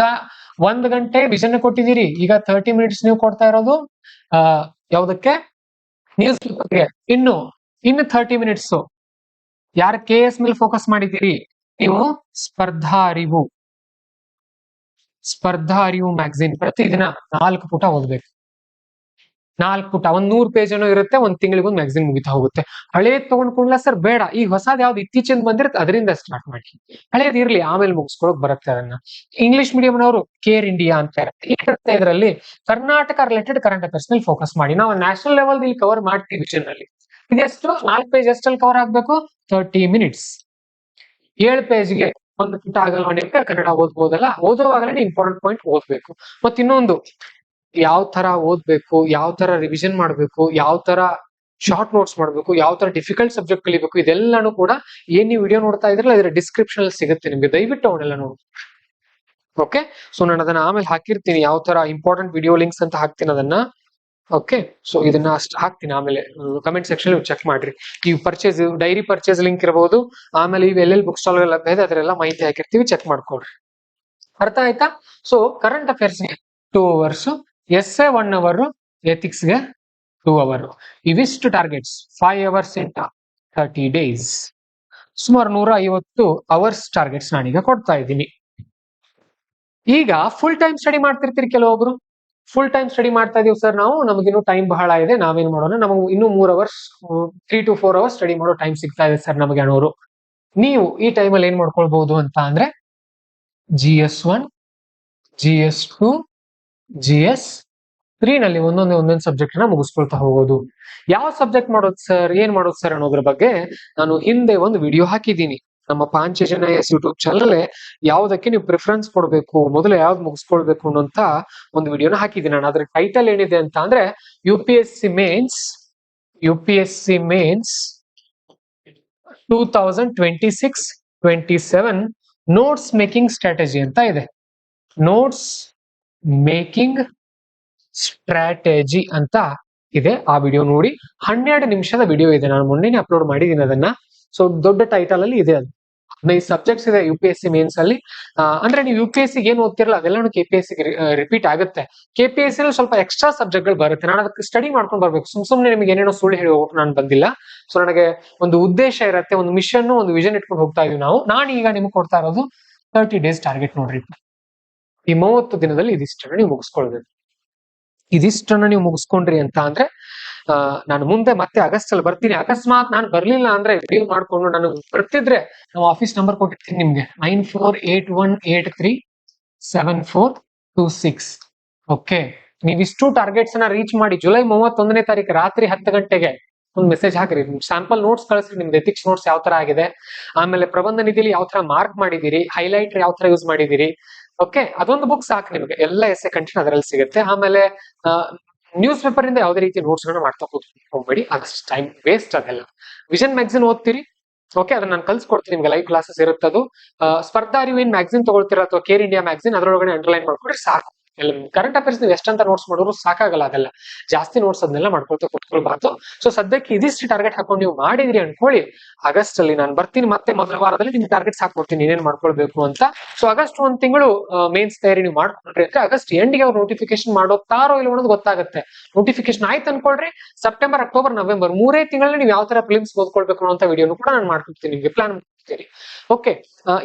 1 ಗಂಟೆ ವಿಷನ್ ಕೊಟ್ಟಿದ್ದೀರಿ, ಈಗ 30 ಮಿನಿಟ್ಸ್ ನೀವು ಕೊಡ್ತಾ ಇರೋದು ಯಾವ್ದಕ್ಕೆ? ನ್ಯೂಸ್ ಪೇಪರ್ಗೆ. ಇನ್ನು 30 ಮಿನಿಟ್ಸ್ ಯಾರು KS ಮೇಲೆ ಫೋಕಸ್ ಮಾಡಿದ್ದೀರಿ ನೀವು, ಸ್ಪರ್ಧಾ ಅರಿವು ಮ್ಯಾಗಝಿನ್ ಪ್ರತಿದಿನ 4 ಪುಟ ಓದ್ಬೇಕು. 4 ಪುಟ, 100 ಪೇಜ್ ಏನೋ ಇರುತ್ತೆ, ಒಂದ್ ತಿಂಗಳಿಗೆ ಒಂದು ಮ್ಯಾಗಝಿನ್ ಮುಗಿತಾ ಹೋಗುತ್ತೆ. ಹಳೇದ್ ತಗೊಂಡ್ಕೊಂಡ್ಲ ಸರ್ ಬೇಡ, ಈಗ ಹೊಸದ್ ಯಾವ್ದು ಇತ್ತೀಚಿನ ಬಂದಿರುತ್ತೆ ಅದರಿಂದ ಸ್ಟಾರ್ಟ್ ಮಾಡಿ. ಹಳೇದ್ ಇರ್ಲಿ, ಆಮೇಲೆ ಮುಗಿಸ್ಕೊಳಕ್ ಬರುತ್ತೆ ಅದನ್ನ. ಇಂಗ್ಲಿಷ್ ಮೀಡಿಯಂನವರು ಕೇರ್ ಇಂಡಿಯಾ ಅಂತ ಇರುತ್ತೆ, ಇದರಲ್ಲಿ ಕರ್ನಾಟಕ ರಿಲೇಟೆಡ್ ಕರೆಂಟ್ ಅಫೇರ್ಸ್ ಮೇಲೆ ಫೋಕಸ್ ಮಾಡಿ. ನಾವು ನ್ಯಾಷನಲ್ ಲೆವೆಲ್ ಇಲ್ಲಿ ಕವರ್ ಮಾಡ್ತೀವಿ ವಿಷನ್ ಅಲ್ಲಿ. ಇದೆಷ್ಟು? 4 ಪೇಜ್ ಎಷ್ಟಲ್ಲಿ ಕವರ್ ಆಗ್ಬೇಕು? 30 ಮಿನಿಟ್ಸ್. 7 ಪೇಜ್ಗೆ ಒಂದು ಪುಟ ಆಗಲ್ವಾ ನಿಮ್ಗೆ? ಕನ್ನಡ ಓದ್ಬೋದಲ್ಲ, ಓದುವಾಗಲೇ ಇಂಪಾರ್ಟೆಂಟ್ ಪಾಯಿಂಟ್ ಓದ್ಬೇಕು. ಮತ್ ಇನ್ನೊಂದು, ಯಾವ ತರ ಓದ್ಬೇಕು, ಯಾವ ತರ ರಿವಿಷನ್ ಮಾಡ್ಬೇಕು, ಯಾವ ತರ ಶಾರ್ಟ್ ನೋಟ್ಸ್ ಮಾಡ್ಬೇಕು, ಯಾವ ತರ ಡಿಫಿಕಲ್ಟ್ ಸಬ್ಜೆಕ್ಟ್ ಕಲಿಬೇಕು, ಇದೆಲ್ಲಾನು ಕೂಡ ಏನ್ ನೀವು ವಿಡಿಯೋ ನೋಡ್ತಾ ಇದ್ರಲ್ಲ ಇದರ ಡಿಸ್ಕ್ರಿಪ್ಷನ್ ಅಲ್ಲಿ ಸಿಗುತ್ತೆ ನಿಮ್ಗೆ. ದಯವಿಟ್ಟು ಅವನ್ನೆಲ್ಲ ನೋಡಿ. ಓಕೆ, ಸೊ ನಾನು ಅದನ್ನ ಆಮೇಲೆ ಹಾಕಿರ್ತೀನಿ, ಯಾವ ತರ ಇಂಪಾರ್ಟೆಂಟ್ ವಿಡಿಯೋ ಲಿಂಕ್ಸ್ ಅಂತ ಹಾಕ್ತೀನಿ ಅದನ್ನ. ಓಕೆ, ಸೊ ಇದನ್ನ ಅಷ್ಟು ಹಾಕ್ತೀನಿ, ಆಮೇಲೆ ಕಮೆಂಟ್ ಸೆಕ್ಷನ್ ಚೆಕ್ ಮಾಡ್ರಿ. ಈ ಪರ್ಚೇಸ್, ಡೈರಿ ಪರ್ಚೇಸ್ ಲಿಂಕ್ ಇರಬಹುದು, ಆಮೇಲೆ ಇವು ಎಲ್ಲೆಲ್ಲಿ ಬುಕ್ ಸ್ಟಾಲ್ ಲಭ್ಯ ಇದೆ ಅದರೆಲ್ಲ ಮಾಹಿತಿ ಹಾಕಿರ್ತೀವಿ, ಚೆಕ್ ಮಾಡ್ಕೊಡ್ರಿ. ಅರ್ಥ ಆಯ್ತಾ? So current affairs 2 hours, SA 1 hour, ethics ಗೆ 2 ಅವರ್. ಇವಿಷ್ಟು ಟಾರ್ಗೆಟ್ಸ್ 5 ಅವರ್ಸ್ ಇಂಟ 30 ಡೇಸ್, ಸುಮಾರು 150 ಅವರ್ಸ್ ಟಾರ್ಗೆಟ್ಸ್ ನಾನೀಗ ಕೊಡ್ತಾ ಇದ್ದೀನಿ. ಈಗ ಫುಲ್ ಟೈಮ್ ಸ್ಟಡಿ ಮಾಡ್ತಿರ್ತೀರಿ ಕೆಲವೊಬ್ರು. ಫುಲ್ ಟೈಮ್ ಸ್ಟಡಿ ಮಾಡ್ತಾ ಇದೀವಿ ಸರ್ ನಾವು, ನಮಗಿನ್ನೂ ಟೈಮ್ ಬಹಳ ಇದೆ, ನಾವೇನ್ ಮಾಡೋಣ, ನಮಗೆ ಇನ್ನೂ 3 ಅವರ್ಸ್ 3 to 4 ಅವರ್ಸ್ ಸ್ಟಡಿ ಮಾಡೋ ಟೈಮ್ ಸಿಗ್ತಾ ಇದೆ ಸರ್ ನಮಗೆ ಅನ್ನೋರು. ನೀವು ಈ ಟೈಮಲ್ಲಿ ಏನ್ ಮಾಡ್ಕೊಳ್ಬಹುದು ಅಂತ ಅಂದ್ರೆ, GS1, GS2, GS3 ನಲ್ಲಿ ಒಂದೊಂದು ಸಬ್ಜೆಕ್ಟ್ ನ ಮುಗಿಸ್ಕೊಳ್ತಾ ಹೋಗೋದು. ಯಾವ ಸಬ್ಜೆಕ್ಟ್ ಮಾಡೋದು ಸರ್, ಏನ್ ಮಾಡೋದು ಸರ್ ಅನ್ನೋದ್ರ ಬಗ್ಗೆ ನಾನು ಹಿಂದೆ ಒಂದು ವಿಡಿಯೋ ಹಾಕಿದ್ದೀನಿ ನಮ್ಮ ಪಾಂಚಜನ್ಯ IAS ಯೂಟ್ಯೂಬ್ ಚಾನಲ್. ಯಾವ್ದಕ್ಕೆ ನೀವು ಪ್ರಿಫರೆನ್ಸ್ ಕೊಡ್ಬೇಕು, ಮೊದಲು ಯಾವ್ದು ಮುಗಿಸ್ಕೊಳ್ಬೇಕು ಅನ್ನೋಂತ ಒಂದು ವಿಡಿಯೋನ ಹಾಕಿದ್ದೀನಿ ನಾನು. ಅದ್ರ ಟೈಟಲ್ ಏನಿದೆ ಅಂತ ಅಂದ್ರೆ, UPSC mains 2026-27 notes making strategy ಅಂತ ಇದೆ. ನೋಟ್ಸ್ ಮೇಕಿಂಗ್ ಸ್ಟ್ರಾಟಜಿ ಅಂತ ಇದೆ. ಆ ವಿಡಿಯೋ ನೋಡಿ, 12 ನಿಮಿಷದ ವಿಡಿಯೋ ಇದೆ, ನಾನು ಮೊನ್ನೆ ಅಪ್ಲೋಡ್ ಮಾಡಿದ್ದೀನಿ ಅದನ್ನ. ಸೊ ದೊಡ್ಡ ಟೈಟಲ್ ಅಲ್ಲಿ ಇದೆ ಅದು. 15 ಸಬ್ಜೆಕ್ಟ್ಸ್ ಇದೆ UPSC ಮೇನ್ಸ್ ಅಲ್ಲಿ. ಅಂದ್ರೆ ನೀವು UPSC ಏನ್ ಓದ್ತಿರಲ್ಲ ಅದೆಲ್ಲಾನು KPSC ರಿಪೀಟ್ ಆಗುತ್ತೆ. KPSC ನಲ್ಲಿ ಸ್ವಲ್ಪ ಎಕ್ಸ್ಟ್ರಾ ಸಬ್ಜೆಕ್ಟ್ ಗಳು ಬರುತ್ತೆ, ನಾನು ಅದಕ್ಕೆ ಸ್ಟಡಿ ಮಾಡ್ಕೊಂಡು ಬರ್ಬೇಕು. ಸುಮ್ನೆ ನಿಮಗೆ ಏನೇನೋ ಸುಳ್ಳು ಹೇಳಿ ನಾನು ಬಂದಿಲ್ಲ. ಸೊ ನನಗೆ ಒಂದು ಉದ್ದೇಶ ಇರುತ್ತೆ, ಒಂದು ಮಿಷನ್, ಒಂದು ವಿಷನ್ ಇಟ್ಕೊಂಡು ಹೋಗ್ತಾ ಇದೀವಿ ನಾವು. ನಾನು ಈಗ ನಿಮ್ಗೆ ಕೊಡ್ತಾ ಇರೋದು 30 ಡೇಸ್ ಟಾರ್ಗೆಟ್ ನೋಡ್ರಿ. ಈ 30 ದಿನದಲ್ಲಿ ಇದಿಷ್ಟನ್ನ ನೀವು ಮುಗಿಸ್ಕೊಳ್ಬೇಕು. ಇದಿಷ್ಟನ್ನ ನೀವು ಮುಗಿಸ್ಕೊಂಡ್ರಿ ಅಂತ ಅಂದ್ರೆ, ನಾನು ಮುಂದೆ ಮತ್ತೆ ಆಗಸ್ಟ್ ಅಲ್ಲಿ ಬರ್ತೀನಿ. ಅಕಸ್ಮಾತ್ ನಾನು ಬರ್ಲಿಲ್ಲ ಅಂದ್ರೆ ವಿಡಿಯೋ ಮಾಡ್ಕೊಂಡು ನಾನು ಬರ್ತಿದ್ರೆ ನಾವು ಆಫೀಸ್ ನಂಬರ್ ಕೊಟ್ಟಿರ್ತೀನಿ ನಿಮ್ಗೆ, 9481837426. ಓಕೆ, ನೀವಿಷ್ಟು ಟಾರ್ಗೆಟ್ಸ್ ನ ರೀಚ್ ಮಾಡಿ ಜುಲೈ 31ನೇ ತಾರೀಕು ರಾತ್ರಿ 10 ಗಂಟೆಗೆ ಒಂದು ಮೆಸೇಜ್ ಹಾಕ್ರಿ, ಸ್ಯಾಂಪಲ್ ನೋಟ್ಸ್ ಕಳಿಸ್ರಿ, ನಿಮ್ದು ಎಥಿಕ್ಸ್ ನೋಟ್ಸ್ ಯಾವ ತರ ಆಗಿದೆ, ಆಮೇಲೆ ಪ್ರಬಂಧ ನಿಧಿಯಲ್ಲಿ ಯಾವ ತರ ಮಾರ್ಕ್ ಮಾಡಿದಿರಿ, ಹೈಲೈಟರ್ ಯಾವ ತರ ಯೂಸ್ ಮಾಡಿದಿರಿ. ಓಕೆ, ಅದೊಂದು ಬುಕ್ ಸಾಕು ನಿಮ್ಗೆ, ಎಲ್ಲ ಎಸ್ಸೆ ಕಂಟೆಂಟ್ ಅದರಲ್ಲಿ ಸಿಗುತ್ತೆ. ಆಮೇಲೆ ನ್ಯೂಸ್ ಪೇಪರ್ ಇಂದ ಯಾವುದೇ ರೀತಿ ನೋಟ್ಸ್ ಗಳನ್ನ ಮಾಡ್ತಾ ಹೋಗ್ಬೇಡಿ, ಅದಷ್ಟು ಟೈಮ್ ವೇಸ್ಟ್. ಅದೆಲ್ಲ ವಿಷನ್ ಮ್ಯಾಗಝಿನ್ ಓದ್ತೀರಿ, ಓಕೆ, ಅದನ್ನ ನಾನು ಕಲ್ಸ್ಕೊಡ್ತೀನಿ ನಿಮ್ಗೆ, ಲೈವ್ ಕ್ಲಾಸಸ್ ಇರುತ್ತದು. ಸ್ಪರ್ಧಾ ಅರಿವು ಏನ್ ಮ್ಯಾಗಝಿನ್ ತಗೊಳ್ತೀರಾ ಅಥವಾ ಕೇರ್ ಇಂಡಿಯಾ ಮ್ಯಾಗಝಿನ್, ಅದರೊಳಗಡೆ ಅಂಡರ್ಲೈನ್ ಮಾಡ್ಕೊಂಡ್ರೆ ಸಾಕು. ಕರೆಂಟ್ ಅಫೇರ್ಸ್ ನೀವು ಎಷ್ಟಂತ ನೋಟ್ಸ್ ಮಾಡೋರು ಸಾಕಾಗಲ್ಲ, ಅದೆಲ್ಲ ಜಾಸ್ತಿ ನೋಟ್ಸ್ ಅದನ್ನೆಲ್ಲ ಮಾಡ್ಕೊಳ್ತಾ ಕುತ್ಕೊಳ್ಬಾರ್ದು. ಸೊ ಸದ್ಯಕ್ಕೆ ಇದಿಷ್ಟು ಟಾರ್ಗೆಟ್ ಹಾಕೊಂಡು ನೀವು ಮಾಡಿದ್ರಿ ಅನ್ಕೊಳ್ಳಿ, ಆಗಸ್ಟ್ ಅಲ್ಲಿ ನಾನು ಬರ್ತೀನಿ, ಮತ್ತೆ ಮೊದಲ ವಾರದಲ್ಲಿ ನಿಮ್ಗೆ ಟಾರ್ಗೆಟ್ಸ್ ಹಾಕೊಡ್ತೀನಿ ಏನೇನ್ ಮಾಡ್ಕೊಳ್ಬೇಕು ಅಂತ. ಸೊ ಆಗಸ್ಟ್ ಒಂದ್ ತಿಂಗಳು ಮೇನ್ಸ್ ತಯಾರಿ ನೀವು ಮಾಡ್ಕೊಂಡ್ರಿ ಅಂದ್ರೆ ಆಗಸ್ಟ್ ಎಂಡ್ಗೆ ಅವ್ರು ನೋಟಿಫಿಕೇಶನ್ ಮಾಡೋತಾರೋ ಇಲ್ಲ ಅನ್ನೋದು ಗೊತ್ತಾಗುತ್ತೆ. ನೋಟಿಫಿಕೇಶನ್ ಆಯ್ತು ಅನ್ಕೊಳ್ರಿ, ಸೆಪ್ಟೆಂಬರ್, ಅಕ್ಟೋಬರ್, ನವೆಂಬರ್ 3 ತಿಂಗಳಲ್ಲಿ ನೀವು ಯಾವ ತರ ಫಿಲ್ಮ್ಸ್ ಓದ್ಕೊಳ್ಬೇಕು ಅನ್ನೋ ವಿಡಿಯೋನು ಕೂಡ ನಾನು ಮಾಡ್ಕೊಡ್ತೀನಿ, ನಿಮ್ಗೆ ಪ್ಲಾನ್ ಮಾಡ್ತೀನಿ. ಓಕೆ,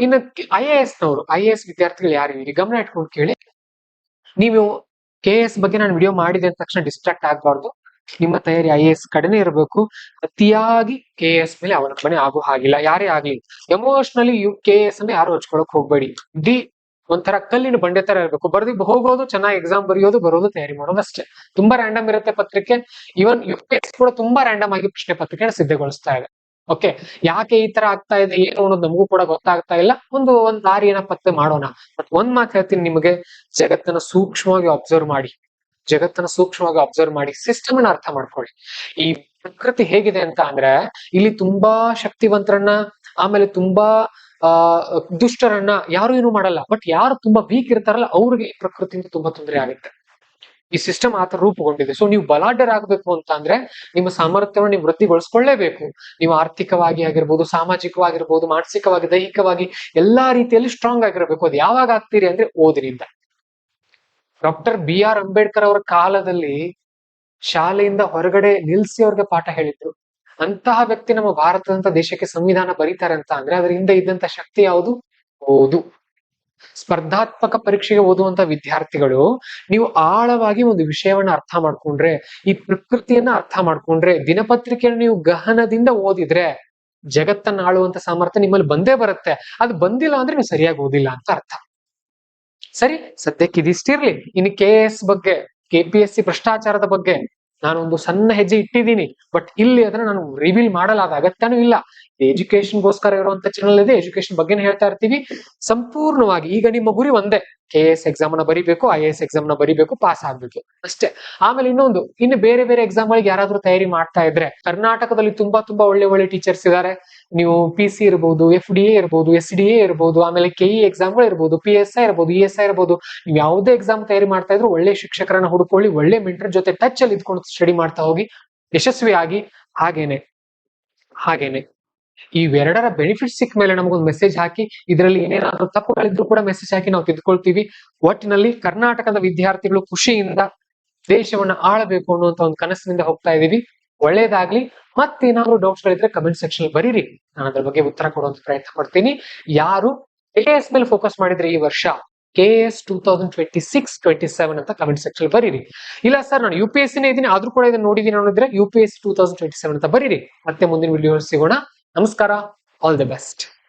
ಇನ್ನು IAS ನವರು, IAS ವಿದ್ಯಾರ್ಥಿಗಳು ಯಾರು ಗಮನ ಇಟ್ಕೊಂಡು ಕೇಳಿ. ನೀವು KS ಬಗ್ಗೆ ನಾನು ವಿಡಿಯೋ ಮಾಡಿದೆ ಅಂದ ತಕ್ಷಣ ಡಿಸ್ಟ್ರಾಕ್ಟ್ ಆಗಬಾರ್ದು. ನಿಮ್ಮ ತಯಾರಿ IAS ಕಡೆನೇ ಇರಬೇಕು. ಅತಿಯಾಗಿ KS ಮೇಲೆ ಅವಲಂಬನೆ ಆಗೋ ಹಾಗಿಲ್ಲ, ಯಾರೇ ಆಗ್ಲಿ. ಎಮೋಷನಲಿ KS ಅನ್ನ ಯಾರು ಹಚ್ಕೊಳಕ್ ಹೋಗ್ಬೇಡಿ. ಒಂಥರ ಕಲ್ಲಿನ ಬಂಡೆ ತರ ಇರಬೇಕು. ಹೋಗೋದು, ಚೆನ್ನಾಗಿ ಎಕ್ಸಾಮ್ ಬರೆಯೋದು, ಬರೋದು, ತಯಾರಿ ಮಾಡೋದು ಅಷ್ಟೇ. ತುಂಬಾ ರ್ಯಾಂಡಮ್ ಇರುತ್ತೆ ಪತ್ರಿಕೆ. ಇವನ್ UPSC ಕೂಡ ತುಂಬಾ ರ್ಯಾಂಡಮ್ ಆಗಿ ಪ್ರಶ್ನೆ ಪತ್ರಿಕೆ ಸಿದ್ಧಗೊಳಿಸ್ತಾ ಇದೆ. ಓಕೆ, ಯಾಕೆ ಈ ತರ ಆಗ್ತಾ ಇದೆ ಏನು ಅನ್ನೋದು ನಮಗೂ ಕೂಡ ಗೊತ್ತಾಗ್ತಾ ಇಲ್ಲ. ಒಂದು ದಾರಿಯನ್ನ ಪತ್ತೆ ಮಾಡೋಣ. ಬಟ್ ಒಂದ್ ಮಾತು ಹೇಳ್ತೀನಿ ನಿಮಗೆ, ಜಗತ್ತನ್ನ ಸೂಕ್ಷ್ಮವಾಗಿ ಅಬ್ಸರ್ವ್ ಮಾಡಿ, ಸಿಸ್ಟಮ್ ಅನ್ನ ಅರ್ಥ ಮಾಡ್ಕೊಳ್ಳಿ. ಈ ಪ್ರಕೃತಿ ಹೇಗಿದೆ ಅಂತ ಅಂದ್ರೆ, ಇಲ್ಲಿ ತುಂಬಾ ಶಕ್ತಿವಂತರನ್ನ, ಆಮೇಲೆ ತುಂಬಾ ದುಷ್ಟರನ್ನ ಯಾರು ಏನು ಮಾಡಲ್ಲ. ಬಟ್ ಯಾರು ತುಂಬಾ ವೀಕ್ ಇರ್ತಾರಲ್ಲ ಅವ್ರಿಗೆ ಈ ಪ್ರಕೃತಿಯಿಂದ ತುಂಬಾ ತೊಂದರೆ ಆಗುತ್ತೆ. ಈ ಸಿಸ್ಟಮ್ ಆತರ ರೂಪುಗೊಂಡಿದೆ. ಸೊ ನೀವು ಬಲಾಢ್ಯರಾಗಬೇಕು ಅಂತ ಅಂದ್ರೆ ನಿಮ್ಮ ಸಾಮರ್ಥ್ಯವನ್ನು ನೀವು ವೃದ್ಧಿಗೊಳಿಸ್ಕೊಳ್ಳೇಬೇಕು. ನೀವು ಆರ್ಥಿಕವಾಗಿ ಆಗಿರ್ಬೋದು, ಸಾಮಾಜಿಕವಾಗಿರ್ಬೋದು, ಮಾನಸಿಕವಾಗಿ, ದೈಹಿಕವಾಗಿ ಎಲ್ಲಾ ರೀತಿಯಲ್ಲಿ ಸ್ಟ್ರಾಂಗ್ ಆಗಿರಬೇಕು. ಅದು ಯಾವಾಗ ಆಗ್ತೀರಿ ಅಂದ್ರೆ ಓದಿನಿಂದ. ಡಾಕ್ಟರ್ BR ಅಂಬೇಡ್ಕರ್ ಅವರ ಕಾಲದಲ್ಲಿ ಶಾಲೆಯಿಂದ ಹೊರಗಡೆ ನಿಲ್ಸಿ ಅವ್ರಿಗೆ ಪಾಠ ಹೇಳಿದ್ರು. ಅಂತಹ ವ್ಯಕ್ತಿ ನಮ್ಮ ಭಾರತದಂತ ದೇಶಕ್ಕೆ ಸಂವಿಧಾನ ಬರೀತಾರೆ ಅಂತ ಅಂದ್ರೆ ಅದ್ರ ಹಿಂದೆ ಇದ್ದಂತ ಶಕ್ತಿ ಯಾವುದು? ಓದು. ಸ್ಪರ್ಧಾತ್ಮಕ ಪರೀಕ್ಷೆಗೆ ಓದುವಂತ ವಿದ್ಯಾರ್ಥಿಗಳು, ನೀವು ಆಳವಾಗಿ ಒಂದು ವಿಷಯವನ್ನ ಅರ್ಥ ಮಾಡ್ಕೊಂಡ್ರೆ, ಈ ಪ್ರಕೃತಿಯನ್ನ ಅರ್ಥ ಮಾಡ್ಕೊಂಡ್ರೆ, ದಿನಪತ್ರಿಕೆಯನ್ನು ನೀವು ಗಹನದಿಂದ ಓದಿದ್ರೆ ಜಗತ್ತನ್ನ ಆಳುವಂತ ಸಾಮರ್ಥ್ಯ ನಿಮ್ಮಲ್ಲಿ ಬಂದೇ ಬರುತ್ತೆ. ಅದು ಬಂದಿಲ್ಲ ಅಂದ್ರೆ ನೀವು ಸರಿಯಾಗಿ ಓದಿಲ್ಲ ಅಂತ ಅರ್ಥ. ಸರಿ, ಸದ್ಯಕ್ಕೆ ಇದಿಷ್ಟಿರ್ಲಿ. ಇನ್ನು KS ಬಗ್ಗೆ, KPSC ಭ್ರಷ್ಟಾಚಾರದ ಬಗ್ಗೆ ನಾನೊಂದು ಸಣ್ಣ ಹೆಜ್ಜೆ ಇಟ್ಟಿದ್ದೀನಿ. ಬಟ್ ಇಲ್ಲಿ ಅದನ್ನ ನಾನು ರಿವೀಲ್ ಮಾಡಲಾದ ಅಗತ್ಯನೂ ಇಲ್ಲ. ಎಜುಕೇಶನ್ಗೋಸ್ಕರ ಇರುವಂತ ಚಾನಲ್ ಇದೆ, ಎಜುಕೇಶನ್ ಬಗ್ಗೆ ಹೇಳ್ತಾ ಇರ್ತೀವಿ ಸಂಪೂರ್ಣವಾಗಿ. ಈಗ ನಿಮ್ಮ ಗುರಿ ಒಂದೇ, KS ಎಕ್ಸಾಮ್ ನ ಬರಿಬೇಕು, IAS ಎಕ್ಸಾಮ್ ನ ಬರಿಬೇಕು, ಪಾಸ್ ಆಗ್ಬೇಕು ಅಷ್ಟೇ. ಆಮೇಲೆ ಇನ್ನು ಬೇರೆ ಬೇರೆ ಎಕ್ಸಾಮ್ ಗಳಿಗೆ ಯಾರಾದ್ರೂ ತಯಾರಿ ಮಾಡ್ತಾ ಇದ್ರೆ, ಕರ್ನಾಟಕದಲ್ಲಿ ತುಂಬಾ ಒಳ್ಳೆ ಟೀಚರ್ಸ್ ಇದ್ದಾರೆ. ನೀವು PC ಇರ್ಬೋದು, FDA ಇರ್ಬೋದು, SDA ಇರ್ಬೋದು, ಆಮೇಲೆ KE ಎಕ್ಸಾಮ್ಗಳು ಇರ್ಬೋದು, PSI ಇರ್ಬೋದು, ESI ಇರ್ಬೋದು. ನೀವು ಯಾವುದೇ ಎಕ್ಸಾಮ್ ತಯಾರಿ ಮಾಡ್ತಾ ಇದ್ರು ಒಳ್ಳೆ ಶಿಕ್ಷಕರನ್ನ ಹುಡುಕೊಳ್ಳಿ, ಒಳ್ಳೆ ಮೆಂಟರ್ ಜೊತೆ ಟಚ್ ಅಲ್ಲಿ ಇದ್ಕೊಂಡು ಸ್ಟಡಿ ಮಾಡ್ತಾ ಹೋಗಿ ಯಶಸ್ವಿಯಾಗಿ. ಹಾಗೇನೆ ಇವೆರಡರ ಬೆನಿಫಿಟ್ ಸಿಕ್ಕ ಮೇಲೆ ನಮಗೊಂದು ಮೆಸೇಜ್ ಹಾಕಿ, ಇದರಲ್ಲಿ ಏನೇನಾದ್ರೂ ತಪ್ಪುಗಳಿದ್ರು ಕೂಡ ಮೆಸೇಜ್ ಹಾಕಿ ನಾವು ತಿದ್ಕೊಳ್ತೀವಿ. ಒಟ್ಟಿನಲ್ಲಿ ಕರ್ನಾಟಕದ ವಿದ್ಯಾರ್ಥಿಗಳು ಖುಷಿಯಿಂದ ದೇಶವನ್ನ ಆಳಬೇಕು ಅನ್ನುವಂತ ಒಂದು ಕನಸಿನಿಂದ ಹೋಗ್ತಾ ಇದೀವಿ. ಒಳ್ಳೇದಾಗ್ಲಿ. ಮತ್ತೇನಾದ್ರೂ ಡೌಟ್ಸ್ ಗಳಿದ್ರೆ ಕಮೆಂಟ್ ಸೆಕ್ಷನ್ ಬರೀರಿ, ನಾನು ಅದ್ರ ಬಗ್ಗೆ ಉತ್ತರ ಕೊಡುವಂತ ಪ್ರಯತ್ನ ಪಡ್ತೀನಿ. ಯಾರು KS ಮೇಲೆ ಫೋಕಸ್ ಮಾಡಿದ್ರೆ ಈ ವರ್ಷ KS 2026-27 ಅಂತ ಕಮೆಂಟ್ ಸೆಕ್ಷನ್ ಬರೀರಿ. ಇಲ್ಲ ಸರ್ ನಾನು UPSC ನೇ ಇದೀನಿ ಆದ್ರೂ ಕೂಡ ಇದನ್ನ ನೋಡಿದೀನಿ ಅನ್ನೋದಿದ್ರೆ UPSC 2027 ಅಂತ ಬರೀರಿ. ಮತ್ತೆ ಮುಂದಿನ ವಿಡಿಯೋ ಸಿಗೋಣ. ನಮಸ್ಕಾರ, ಆಲ್ ದಿ ಬೆಸ್ಟ್.